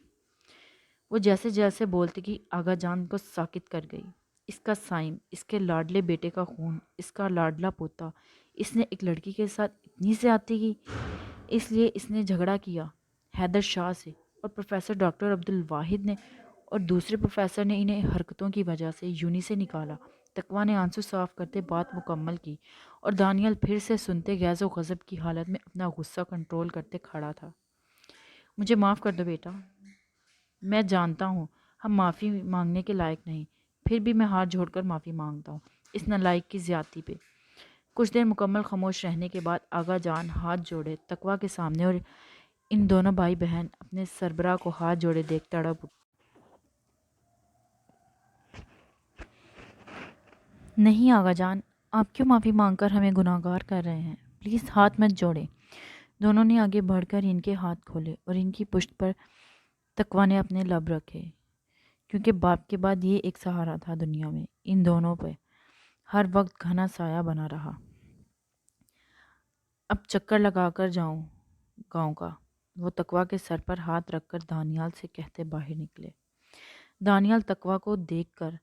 وہ جیسے جیسے بولتی گئی آغا جان کو ساکت کر گئی۔ اس کا سائم، اس کے لاڈلے بیٹے کا خون، اس کا لاڈلا پوتا، اس نے ایک لڑکی کے ساتھ اتنی زیادتی کی، اس لیے اس نے جھگڑا کیا حیدر شاہ سے، اور پروفیسر ڈاکٹر عبدالواحد نے اور دوسرے پروفیسر نے انہیں حرکتوں کی وجہ سے یونی سے نکالا۔ تقویٰ نے آنسو صاف کرتے بات مکمل کی اور دانیال پھر سے سنتے غیظ و غضب کی حالت میں اپنا غصہ کنٹرول کرتے کھڑا تھا۔ مجھے معاف کر دو بیٹا، میں جانتا ہوں ہم معافی مانگنے کے لائق نہیں، پھر بھی میں ہاتھ جوڑ کر معافی مانگتا ہوں اس نالائق کی زیادتی پہ۔ کچھ دیر مکمل خاموش رہنے کے بعد آغا جان ہاتھ جوڑے تقویٰ کے سامنے اور ان دونوں بھائی بہن اپنے سربراہ کو ہاتھ جوڑے دیکھ تڑپ اٹھے۔ نہیں آغا جان، آپ کیوں معافی مانگ کر ہمیں گناہگار کر رہے ہیں؟ پلیز ہاتھ مت جوڑیں۔ دونوں نے آگے بڑھ کر ان کے ہاتھ کھولے اور ان کی پشت پر تقویٰ نے اپنے لب رکھے، کیونکہ باپ کے بعد یہ ایک سہارا تھا دنیا میں ان دونوں پہ۔ ہر وقت گھنا سایہ بنا رہا۔ اب چکر لگا کر جاؤں گاؤں کا، وہ تقویٰ کے سر پر ہاتھ رکھ کر دانیال سے کہتے باہر نکلے۔ دانیال تقویٰ کو دیکھ کر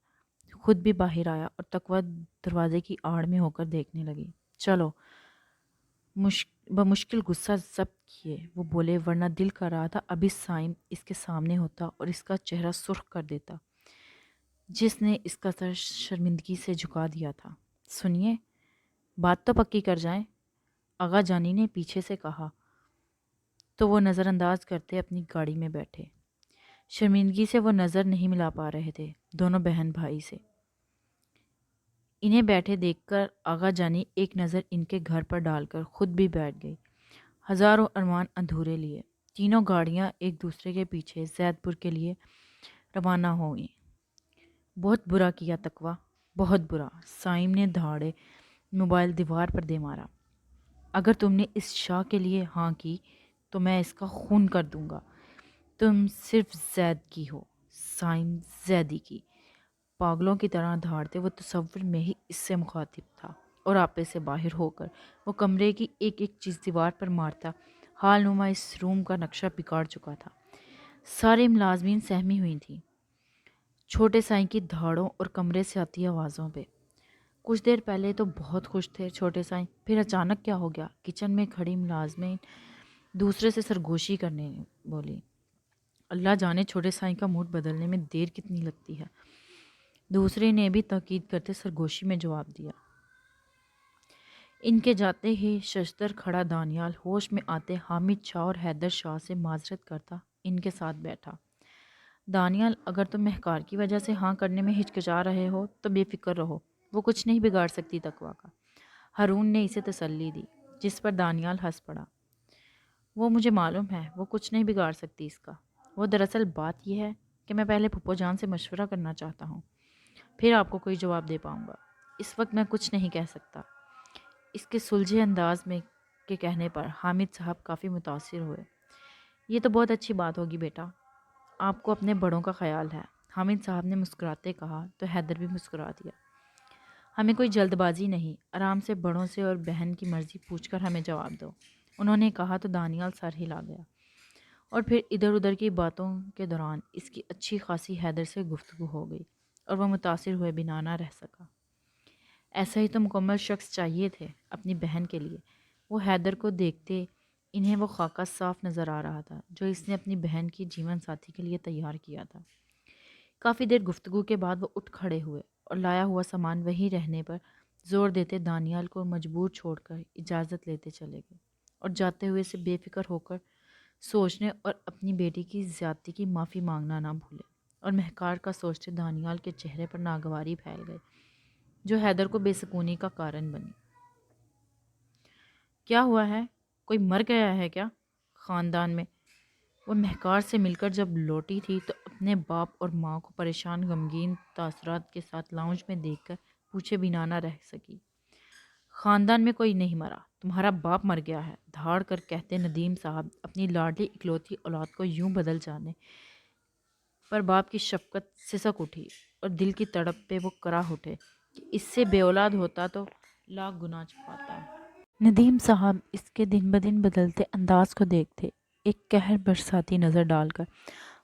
خود بھی باہر آیا اور تقویٰ دروازے کی آڑ میں ہو کر دیکھنے لگی۔ چلو، بمشکل غصہ ضبط کیے وہ بولے، ورنہ دل کر رہا تھا ابھی سائم اس کے سامنے ہوتا اور اس کا چہرہ سرخ کر دیتا، جس نے اس کا سر شرمندگی سے جھکا دیا تھا۔ سنیے، بات تو پکی کر جائیں، آغا جانی نے پیچھے سے کہا، تو وہ نظر انداز کرتے اپنی گاڑی میں بیٹھے۔ شرمندگی سے وہ نظر نہیں ملا پا رہے تھے دونوں بہن بھائی سے۔ انہیں بیٹھے دیکھ کر آغا جانی ایک نظر ان کے گھر پر ڈال کر خود بھی بیٹھ گئی۔ ہزاروں ارمان ادھورے لیے تینوں گاڑیاں ایک دوسرے کے پیچھے زید پور کے لیے روانہ ہوئیں۔ بہت برا کیا تقویٰ، بہت برا، سائم نے دھاڑے موبائل دیوار پر دے مارا۔ اگر تم نے اس شاہ کے لیے ہاں کی تو میں اس کا خون کر دوں گا۔ تم صرف زید کی ہو، سائم زیدی کی۔ پاگلوں کی طرح دھاڑتے وہ تصور میں ہی اس سے مخاطب تھا اور آپے سے باہر ہو کر وہ کمرے کی ایک ایک چیز دیوار پر مارتا حال نما اس روم کا نقشہ بگاڑ چکا تھا۔ سارے ملازمین سہمی ہوئی تھیں چھوٹے سائیں کی دھاڑوں اور کمرے سے آتی آوازوں پہ۔ کچھ دیر پہلے تو بہت خوش تھے چھوٹے سائیں، پھر اچانک کیا ہو گیا؟ کچن میں کھڑی ملازمین دوسرے سے سرگوشی کرنے بولی۔ اللہ جانے چھوٹے سائیں کا موڈ بدلنے میں دیر کتنی لگتی ہے۔ دوسرے نے بھی تاکید کرتے سرگوشی میں جواب دیا۔ ان کے جاتے ہی ششدر کھڑا دانیال ہوش میں آتے حامد شاہ اور حیدر شاہ سے معذرت کرتا ان کے ساتھ بیٹھا۔ دانیال، اگر تم مہکار کی وجہ سے ہاں کرنے میں ہچکچا رہے ہو تو بے فکر رہو، وہ کچھ نہیں بگاڑ سکتی تقویٰ کا۔ ہارون نے اسے تسلی دی، جس پر دانیال ہنس پڑا۔ وہ مجھے معلوم ہے، وہ کچھ نہیں بگاڑ سکتی اس کا۔ وہ دراصل بات یہ ہے کہ میں پہلے پھپھو جان سے مشورہ کرنا چاہتا ہوں، پھر آپ کو کوئی جواب دے پاؤں گا۔ اس وقت میں کچھ نہیں کہہ سکتا۔ اس کے سلجھے انداز میں کے کہنے پر حامد صاحب کافی متاثر ہوئے۔ یہ تو بہت اچھی بات ہوگی بیٹا، آپ کو اپنے بڑوں کا خیال ہے، حامد صاحب نے مسکراتے کہا تو حیدر بھی مسکرا دیا۔ ہمیں کوئی جلد بازی نہیں، آرام سے بڑوں سے اور بہن کی مرضی پوچھ کر ہمیں جواب دو، انہوں نے کہا تو دانیال سر ہلا گیا۔ اور پھر ادھر ادھر کی باتوں کے دوران اس کی اچھی خاصی حیدر سے گفتگو ہو گئی اور وہ متاثر ہوئے بنا نہ رہ سکا۔ ایسا ہی تو مکمل شخص چاہیے تھے اپنی بہن کے لیے۔ وہ حیدر کو دیکھتے انہیں وہ خاکہ صاف نظر آ رہا تھا جو اس نے اپنی بہن کی جیون ساتھی کے لیے تیار کیا تھا۔ کافی دیر گفتگو کے بعد وہ اٹھ کھڑے ہوئے اور لایا ہوا سامان وہیں رہنے پر زور دیتے دانیال کو مجبور چھوڑ کر اجازت لیتے چلے گئے اور جاتے ہوئے سے بے فکر ہو کر سوچنے اور اپنی بیٹی کی زیادتی کی معافی مانگنا نہ بھولے، اور مہکار کا سوچتے دانیال کے چہرے پر ناگواری پھیل گئی جو حیدر کو بے سکونی کا کارن بنی۔ کیا ہوا ہے؟ کوئی مر گیا ہے کیا خاندان میں؟ وہ مہکار سے مل کر جب لوٹی تھی تو اپنے باپ اور ماں کو پریشان غمگین تاثرات کے ساتھ لاؤنج میں دیکھ کر پوچھے بنا نہ رہ سکی۔ خاندان میں کوئی نہیں مرا، تمہارا باپ مر گیا ہے، دھاڑ کر کہتے ندیم صاحب اپنی لاڈلی اکلوتی اولاد کو یوں بدل جانے پر باپ کی شفقت سسک اٹھی اور دل کی تڑپ پہ وہ کراہ اٹھے کہ اس سے بے اولاد ہوتا تو لاکھ گناہ چھپاتا۔ ندیم صاحب اس کے دن بدن بدلتے انداز کو دیکھتے ایک قہر برساتی نظر ڈال کر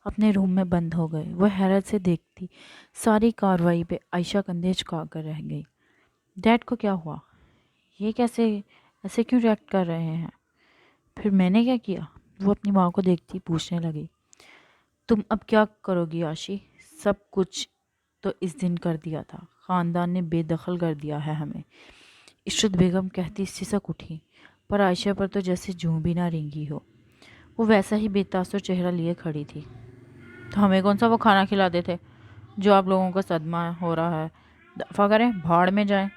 اپنے روم میں بند ہو گئے۔ وہ حیرت سے دیکھتی ساری کاروائی پہ عائشہ کندھے جھکا کر رہ گئی۔ ڈیڈ کو کیا ہوا؟ یہ ایسے کیوں ریئیکٹ کر رہے ہیں؟ پھر میں نے کیا کیا؟ وہ اپنی ماں کو دیکھتی پوچھنے لگی۔ تم اب کیا کرو گی آشی؟ سب کچھ تو اس دن کر دیا تھا، خاندان نے بے دخل کر دیا ہے ہمیں، عشرت بیگم کہتی سسک اٹھی، پر عائشہ پر تو جیسے جوں بھی نہ رینگی ہو۔ وہ ویسا ہی بے تاثر چہرہ لیے کھڑی تھی۔ تو ہمیں کون سا وہ کھانا کھلاتے تھے جو آپ لوگوں کو صدمہ ہو رہا ہے؟ دفع کریں، بھاڑ میں جائیں۔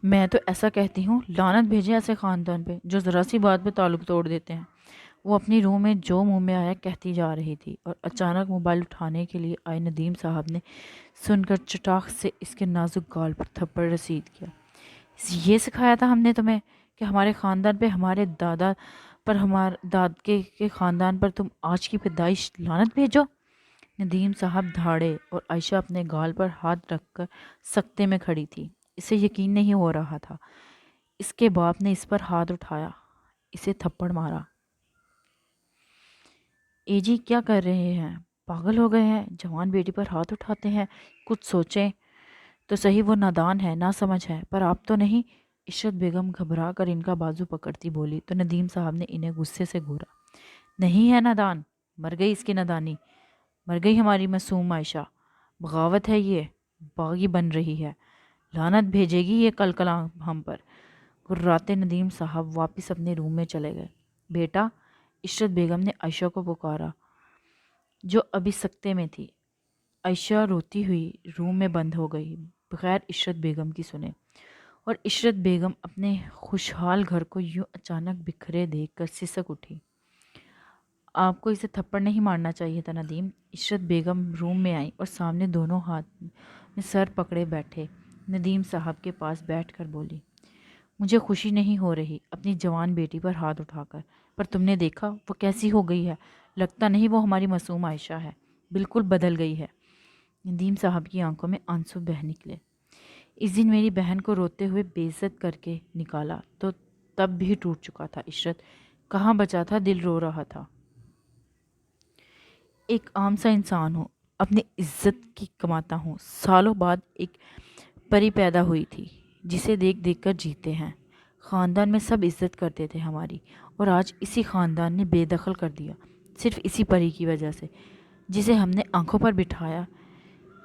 میں تو ایسا کہتی ہوں لعنت بھیجیں ایسے خاندان پہ جو ذرا سی بات پہ تعلق توڑ دیتے ہیں۔ وہ اپنی روح میں جو منہ میں آیا کہتی جا رہی تھی اور اچانک موبائل اٹھانے کے لیے آئے ندیم صاحب نے سن کر چٹاخ سے اس کے نازک گال پر تھپڑ رسید کیا۔ یہ سکھایا تھا ہم نے تمہیں کہ ہمارے خاندان پہ، ہمارے دادا پر، ہمارے داد کے خاندان پر تم آج کی پیدائش لعنت بھیجو؟ ندیم صاحب دھاڑے اور عائشہ اپنے گال پر ہاتھ رکھ کر سکتے میں کھڑی تھی۔ اسے یقین نہیں ہو رہا تھا۔ اس کے باپ نے اس پر ہاتھ اٹھایا، اسے تھپڑ مارا۔ اے جی کیا کر رہے ہیں؟ پاگل ہو گئے ہیں؟ جوان بیٹی پر ہاتھ اٹھاتے ہیں؟ کچھ سوچیں تو صحیح، وہ نادان ہے، نہ سمجھ ہے، پر آپ تو نہیں؟ عشرت بیگم گھبرا کر ان کا بازو پکڑتی بولی تو ندیم صاحب نے انہیں غصے سے گھورا۔ نہیں ہے نادان، مر گئی اس کی نادانی، مر گئی ہماری معصوم عائشہ۔ بغاوت ہے یہ، باغی بن رہی ہے، لعنت بھیجے گی یہ کل کل ہم پر۔ گراتے ندیم صاحب واپس اپنے روم میں چلے گئے۔ بیٹا، عشرت بیگم نے عائشہ کو پکارا جو ابھی سکتے میں تھی۔ عائشہ روتی ہوئی روم میں بند ہو گئی بغیر عشرت بیگم کی سنے، اور عشرت بیگم اپنے خوشحال گھر کو یوں اچانک بکھرے دیکھ کر سسک اٹھی۔ آپ کو اسے تھپڑ نہیں مارنا چاہیے تھا ندیم۔ عشرت بیگم روم میں آئیں اور سامنے دونوں ہاتھ میں سر پکڑے بیٹھے ندیم صاحب کے پاس بیٹھ کر بولی، مجھے خوشی نہیں ہو رہی اپنی جوان بیٹی پر ہاتھ اٹھا کر، پر تم نے دیکھا وہ کیسی ہو گئی ہے؟ لگتا نہیں وہ ہماری معصوم عائشہ ہے، بالکل بدل گئی ہے۔ ندیم صاحب کی آنکھوں میں آنسو بہہ نکلے۔ اس دن میری بہن کو روتے ہوئے بے عزت کر کے نکالا تو تب بھی ٹوٹ چکا تھا عشرت، کہاں بچا تھا، دل رو رہا تھا۔ ایک عام سا انسان ہوں، اپنی عزت کی کماتا ہوں، سالوں بعد ایک پری پیدا ہوئی تھی جسے دیکھ دیکھ کر جیتے ہیں۔ خاندان میں سب عزت کرتے تھے ہماری، اور آج اسی خاندان نے بے دخل کر دیا، صرف اسی پری کی وجہ سے جسے ہم نے آنکھوں پر بٹھایا۔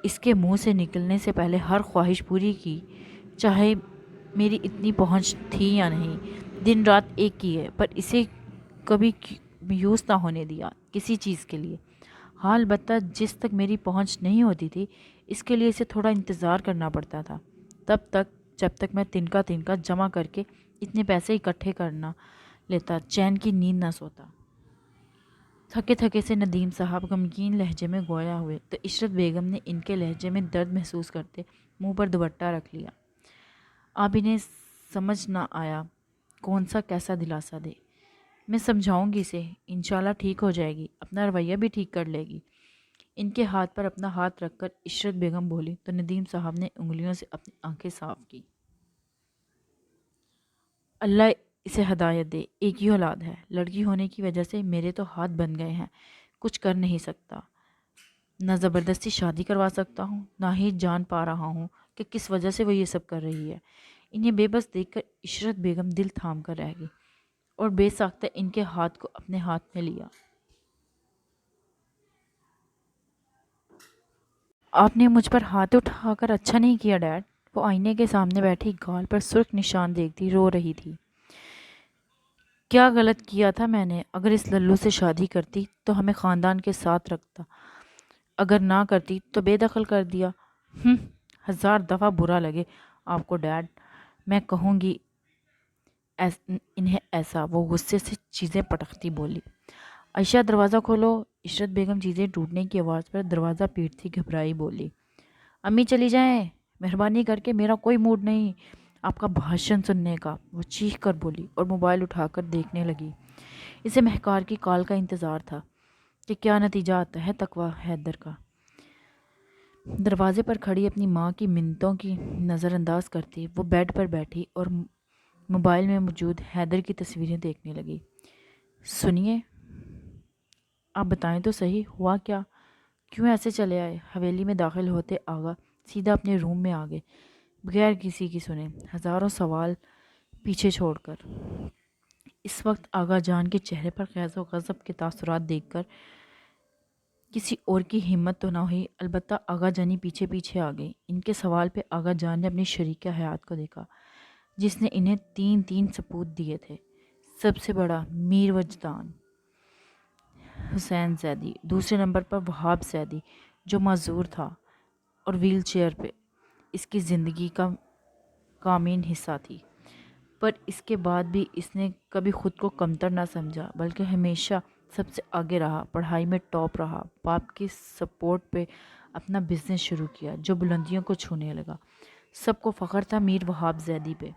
اس کے منہ سے نکلنے سے پہلے ہر خواہش پوری کی، چاہے میری اتنی پہنچ تھی یا نہیں۔ دن رات ایک کی ہے، پر اسے کبھی میوس نہ ہونے دیا کسی چیز کے لیے۔ حال البتہ جس تک میری پہنچ نہیں ہوتی تھی اس کے لیے اسے تھوڑا انتظار کرنا پڑتا تھا، تب تک جب تک میں تنکا تنکا جمع کر کے اتنے پیسے اکٹھے کرنا لیتا، چین کی نیند نہ سوتا۔ تھکے تھکے سے ندیم صاحب غمگین لہجے میں گویا ہوئے تو عشرت بیگم نے ان کے لہجے میں درد محسوس کرتے منہ پر دوپٹہ رکھ لیا۔ اب انہیں سمجھ نہ آیا کون سا کیسا دلاسا دے۔ میں سمجھاؤں گی اسے، انشاءاللہ ٹھیک ہو جائے گی، اپنا رویہ بھی ٹھیک کر لے گی۔ ان کے ہاتھ پر اپنا ہاتھ رکھ کر عشرت بیگم بولی تو ندیم صاحب نے انگلیوں سے اپنی آنکھیں صاف کی۔ اللہ اسے ہدایت دے، ایک ہی اولاد ہے، لڑکی ہونے کی وجہ سے میرے تو ہاتھ بن گئے ہیں، کچھ کر نہیں سکتا، نہ زبردستی شادی کروا سکتا ہوں، نہ ہی جان پا رہا ہوں کہ کس وجہ سے وہ یہ سب کر رہی ہے۔ انہیں بے بس دیکھ کر عشرت بیگم دل تھام کر رہ گئی اور بے ساختہ ان کے ہاتھ کو اپنے ہاتھ میں لیا۔ آپ نے مجھ پر ہاتھ اٹھا کر اچھا نہیں کیا ڈیڈ۔ وہ آئینے کے سامنے بیٹھی گال پر سرخ نشان دیکھتی رو رہی تھی۔ کیا غلط کیا تھا میں نے؟ اگر اس للو سے شادی کرتی تو ہمیں خاندان کے ساتھ رکھتا، اگر نہ کرتی تو بے دخل کر دیا۔ 1000 دفعہ برا لگے آپ کو ڈیڈ، میں کہوں گی انہیں ایسا۔ وہ غصے سے چیزیں پٹکتی بولی۔ عائشہ دروازہ کھولو۔ عشرت بیگم چیزیں ٹوٹنے کی آواز پر دروازہ پیٹتی گھبرائی بولی۔ امی چلی جائیں، مہربانی کر کے، میرا کوئی موڈ نہیں آپ کا بھاشن سننے کا، وہ چیخ کر بولی اور موبائل اٹھا کر دیکھنے لگی۔ اسے مہکار کی کال کا انتظار تھا کہ کیا نتیجہ آتا ہے تقویٰ حیدر کا۔ دروازے پر کھڑی اپنی ماں کی منتوں کی نظر انداز کرتی وہ بیڈ پر بیٹھی اور موبائل میں موجود حیدر کی تصویریں دیکھنے لگی۔ سنیے، آپ بتائیں تو صحیح، ہوا کیا؟ کیوں ایسے چلے آئے؟ حویلی میں داخل ہوتے آغا سیدھا اپنے روم میں آگئے بغیر کسی کی سنے، ہزاروں سوال پیچھے چھوڑ کر۔ اس وقت آغا جان کے چہرے پر غیظ و غضب کے تاثرات دیکھ کر کسی اور کی ہمت تو نہ ہوئی، البتہ آغا جانی پیچھے پیچھے آ گئی۔ ان کے سوال پہ آغا جان نے اپنی شریکہ حیات کو دیکھا جس نے انہیں 3 سپوت دیے تھے۔ سب سے بڑا میر وجدان حسین زیدی، دوسرے نمبر پر وہاب زیدی جو معذور تھا اور ویل چیئر پہ، اس کی زندگی کا کامین حصہ تھی، پر اس کے بعد بھی اس نے کبھی خود کو کمتر نہ سمجھا بلکہ ہمیشہ سب سے آگے رہا، پڑھائی میں ٹاپ رہا، باپ کی سپورٹ پہ اپنا بزنس شروع کیا جو بلندیوں کو چھونے لگا۔ سب کو فخر تھا میر وہاب زیدی پہ۔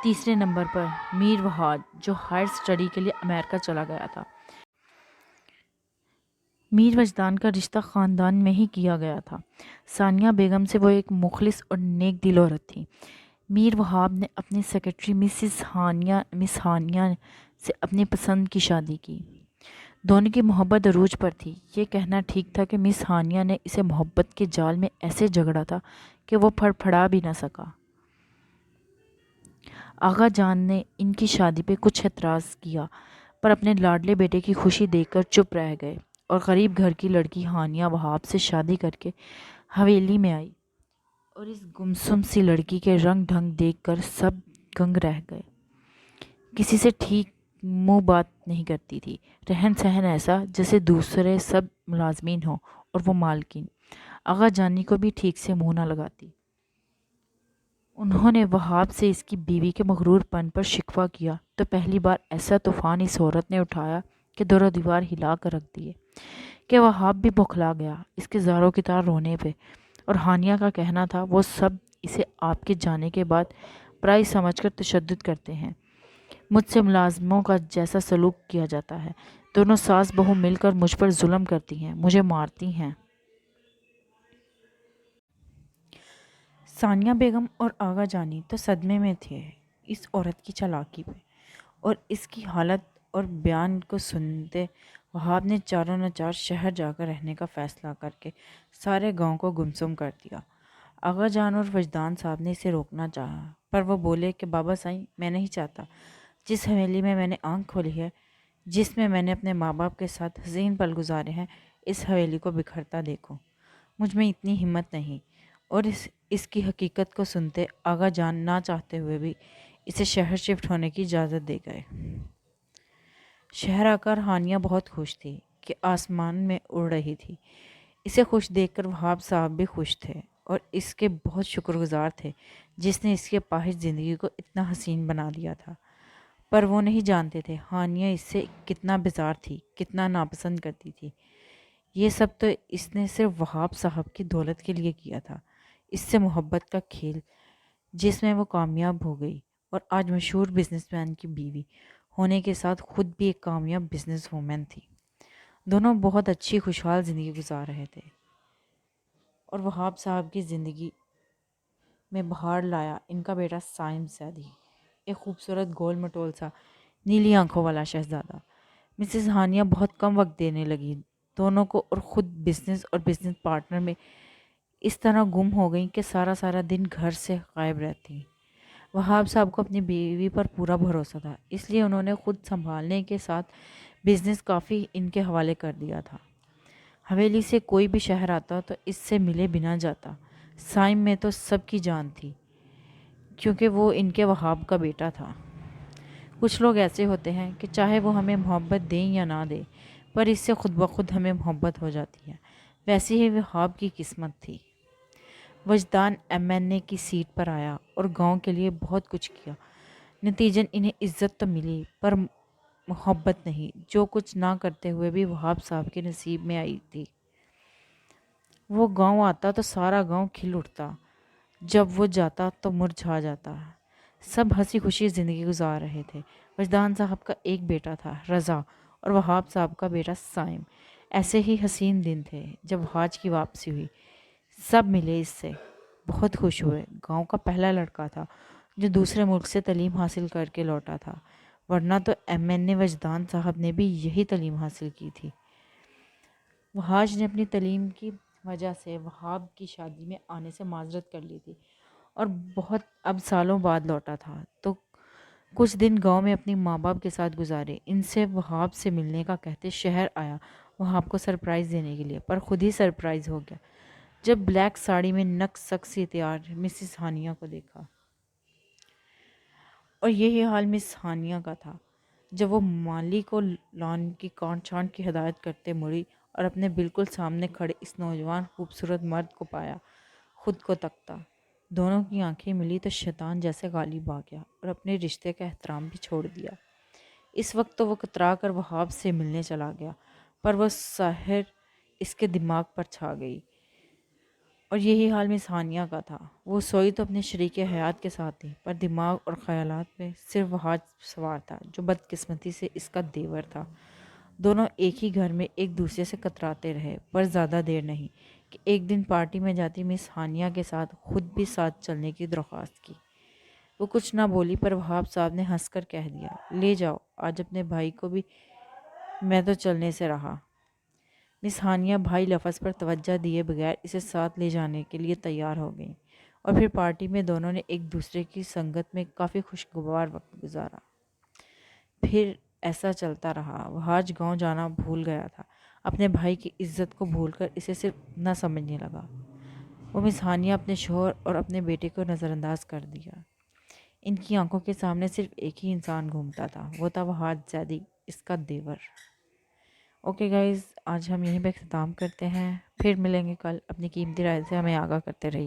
تیسرے نمبر پر میر وہاب جو ہائر سٹڈی کے لیے امریکہ چلا گیا تھا۔ میر وجدان کا رشتہ خاندان میں ہی کیا گیا تھا۔ ثانیہ بیگم سے وہ ایک مخلص اور نیک دل عورت تھی۔ میر وہاب نے اپنی سیکرٹری مس ہانیہ سے اپنی پسند کی شادی کی۔ دونوں کی محبت عروج پر تھی۔ یہ کہنا ٹھیک تھا کہ مس ہانیہ نے اسے محبت کے جال میں ایسے جگڑا تھا کہ وہ پھڑ پھڑا بھی نہ سکا۔ آغا جان نے ان کی شادی پہ کچھ اعتراض کیا، پر اپنے لاڈلے بیٹے کی خوشی دیکھ کر چپ رہ گئے اور غریب گھر کی لڑکی ہانیہ وہاب سے شادی کر کے حویلی میں آئی، اور اس گمسم سی لڑکی کے رنگ ڈھنگ دیکھ کر سب دنگ رہ گئے۔ کسی سے ٹھیک منہ بات نہیں کرتی تھی، رہن سہن ایسا جیسے دوسرے سب ملازمین ہوں اور وہ مالکین۔ آغا جانی کو بھی ٹھیک سے منہ نہ لگاتی۔ انہوں نے وہاب سے اس کی بیوی کے مغرور پن پر شکوہ کیا تو پہلی بار ایسا طوفان اس عورت نے اٹھایا کہ در و دیوار ہلا کر رکھ دیے، کہ وہاب بھی بوکھلا گیا اس کے زاروں کی طرح رونے پہ۔ اور ہانیہ کا کہنا تھا وہ سب اسے آپ کے جانے کے بعد پرائی سمجھ کر تشدد کرتے ہیں، مجھ سے ملازموں کا جیسا سلوک کیا جاتا ہے، دونوں ساس بہو مل کر مجھ پر ظلم کرتی ہیں، مجھے مارتی ہیں۔ ثانیہ بیگم اور آغا جانی تو صدمے میں تھے اس عورت کی چالاکی پہ، اور اس کی حالت اور بیان کو سنتے وہاب نے چاروں ناچار شہر جا کر رہنے کا فیصلہ کر کے سارے گاؤں کو گمسم کر دیا۔ آغا جان اور وجدان صاحب نے اسے روکنا چاہا، پر وہ بولے کہ بابا سائیں، میں نہیں چاہتا جس حویلی میں نے آنکھ کھولی ہے، جس میں میں نے اپنے ماں باپ کے ساتھ حسین پل گزارے ہیں، اس حویلی کو بکھرتا دیکھوں۔ مجھ میں اتنی ہمت نہیں۔ اور اس کی حقیقت کو سنتے آغا جان نہ چاہتے ہوئے بھی اسے شہر شفٹ ہونے کی اجازت دے گئے۔ شہر آ کر ہانیہ بہت خوش تھی کہ آسمان میں اڑ رہی تھی۔ اسے خوش دیکھ کر وہاب صاحب بھی خوش تھے اور اس کے بہت شکر گزار تھے جس نے اس کے پاہج زندگی کو اتنا حسین بنا دیا تھا۔ پر وہ نہیں جانتے تھے ہانیہ اس سے کتنا بیزار تھی، کتنا ناپسند کرتی تھی۔ یہ سب تو اس نے صرف وہاب صاحب کی دولت کے لیے کیا تھا، اس سے محبت کا کھیل جس میں وہ کامیاب ہو گئی، اور آج مشہور بزنس مین کی بیوی ہونے کے ساتھ خود بھی ایک کامیاب بزنس وومن تھی۔ دونوں بہت اچھی خوشحال زندگی گزار رہے تھے، اور وہاب صاحب کی زندگی میں بہار لایا ان کا بیٹا سائم سیدھی، ایک خوبصورت گول مٹول سا نیلی آنکھوں والا شہزادہ۔ مسز ہانیہ بہت کم وقت دینے لگی دونوں کو، اور خود بزنس اور بزنس پارٹنر میں اس طرح گم ہو گئیں کہ سارا سارا دن گھر سے غائب رہتی۔ وہاب صاحب کو اپنی بیوی پر پورا بھروسہ تھا، اس لیے انہوں نے خود سنبھالنے کے ساتھ بزنس کافی ان کے حوالے کر دیا تھا۔ حویلی سے کوئی بھی شہر آتا تو اس سے ملے بنا جاتا۔ سائم میں تو سب کی جان تھی کیونکہ وہ ان کے وہاب کا بیٹا تھا۔ کچھ لوگ ایسے ہوتے ہیں کہ چاہے وہ ہمیں محبت دیں یا نہ دیں، پر اس سے خود بخود ہمیں محبت ہو جاتی ہے۔ ویسی ہی وہاب کی قسمت تھی۔ وجدان MNA کی سیٹ پر آیا اور گاؤں کے لیے بہت کچھ کیا۔ نتیجن انہیں عزت تو ملی پر محبت نہیں، جو کچھ نہ کرتے ہوئے بھی وہاب صاحب کے نصیب میں آئی تھی۔ وہ گاؤں آتا تو سارا گاؤں کھل اٹھتا، جب وہ جاتا تو مرجھا جاتا۔ سب ہنسی خوشی زندگی گزار رہے تھے۔ وجدان صاحب کا ایک بیٹا تھا رضا، اور وہاب صاحب کا بیٹا سائم۔ ایسے ہی حسین دن تھے جب حاج کی واپسی ہوئی۔ سب ملے اس سے، بہت خوش ہوئے۔ گاؤں کا پہلا لڑکا تھا جو دوسرے ملک سے تعلیم حاصل کر کے لوٹا تھا، ورنہ تو MNA وجدان صاحب نے بھی یہی تعلیم حاصل کی تھی۔ وحاج نے اپنی تعلیم کی وجہ سے وہاب کی شادی میں آنے سے معذرت کر لی تھی، اور بہت اب سالوں بعد لوٹا تھا تو کچھ دن گاؤں میں اپنی ماں باپ کے ساتھ گزارے۔ ان سے وہاب سے ملنے کا کہتے شہر آیا وہاب کو سرپرائز دینے کے لیے، پر خود ہی سرپرائز ہو گیا جب بلیک ساڑی میں نک سکسی تیار مسز ہانیہ کو دیکھا۔ اور یہی حال مس ہانیہ کا تھا جب وہ مالی کو لان کی کانٹ چھانٹ کی ہدایت کرتے مڑی اور اپنے بالکل سامنے کھڑے اس نوجوان خوبصورت مرد کو پایا، خود کو تکتا۔ دونوں کی آنکھیں ملی تو شیطان جیسے غالب آ گیا اور اپنے رشتے کا احترام بھی چھوڑ دیا۔ اس وقت تو وہ کترا کر وہاب سے ملنے چلا گیا، پر وہ سحر اس کے دماغ پر چھا گئی۔ اور یہی حال مس ہانیہ کا تھا۔ وہ سوئی تو اپنے شریک حیات کے ساتھ تھی، پر دماغ اور خیالات میں صرف وہاب سوار تھا جو بدقسمتی سے اس کا دیور تھا۔ دونوں ایک ہی گھر میں ایک دوسرے سے کتراتے رہے، پر زیادہ دیر نہیں کہ ایک دن پارٹی میں جاتی مس ہانیہ کے ساتھ خود بھی ساتھ چلنے کی درخواست کی۔ وہ کچھ نہ بولی، پر وہاب صاحب نے ہنس کر کہہ دیا، لے جاؤ، آج اپنے بھائی کو بھی، میں تو چلنے سے رہا۔ مس ہانیہ بھائی لفظ پر توجہ دیے بغیر اسے ساتھ لے جانے کے لیے تیار ہو گئیں، اور پھر پارٹی میں دونوں نے ایک دوسرے کی سنگت میں کافی خوشگوار وقت گزارا۔ پھر ایسا چلتا رہا۔ وہ آج گاؤں جانا بھول گیا تھا، اپنے بھائی کی عزت کو بھول کر اسے صرف نہ سمجھنے لگا۔ وہ مس ہانیہ، اپنے شوہر اور اپنے بیٹے کو نظر انداز کر دیا۔ ان کی آنکھوں کے سامنے صرف ایک ہی انسان گھومتا تھا، وہ تھا وہاب زیدی، اس کا دیور۔ اوکے گائز، آج ہم یہیں پہ اختتام کرتے ہیں، پھر ملیں گے کل۔ اپنی قیمتی رائے سے ہمیں آگاہ کرتے رہیے۔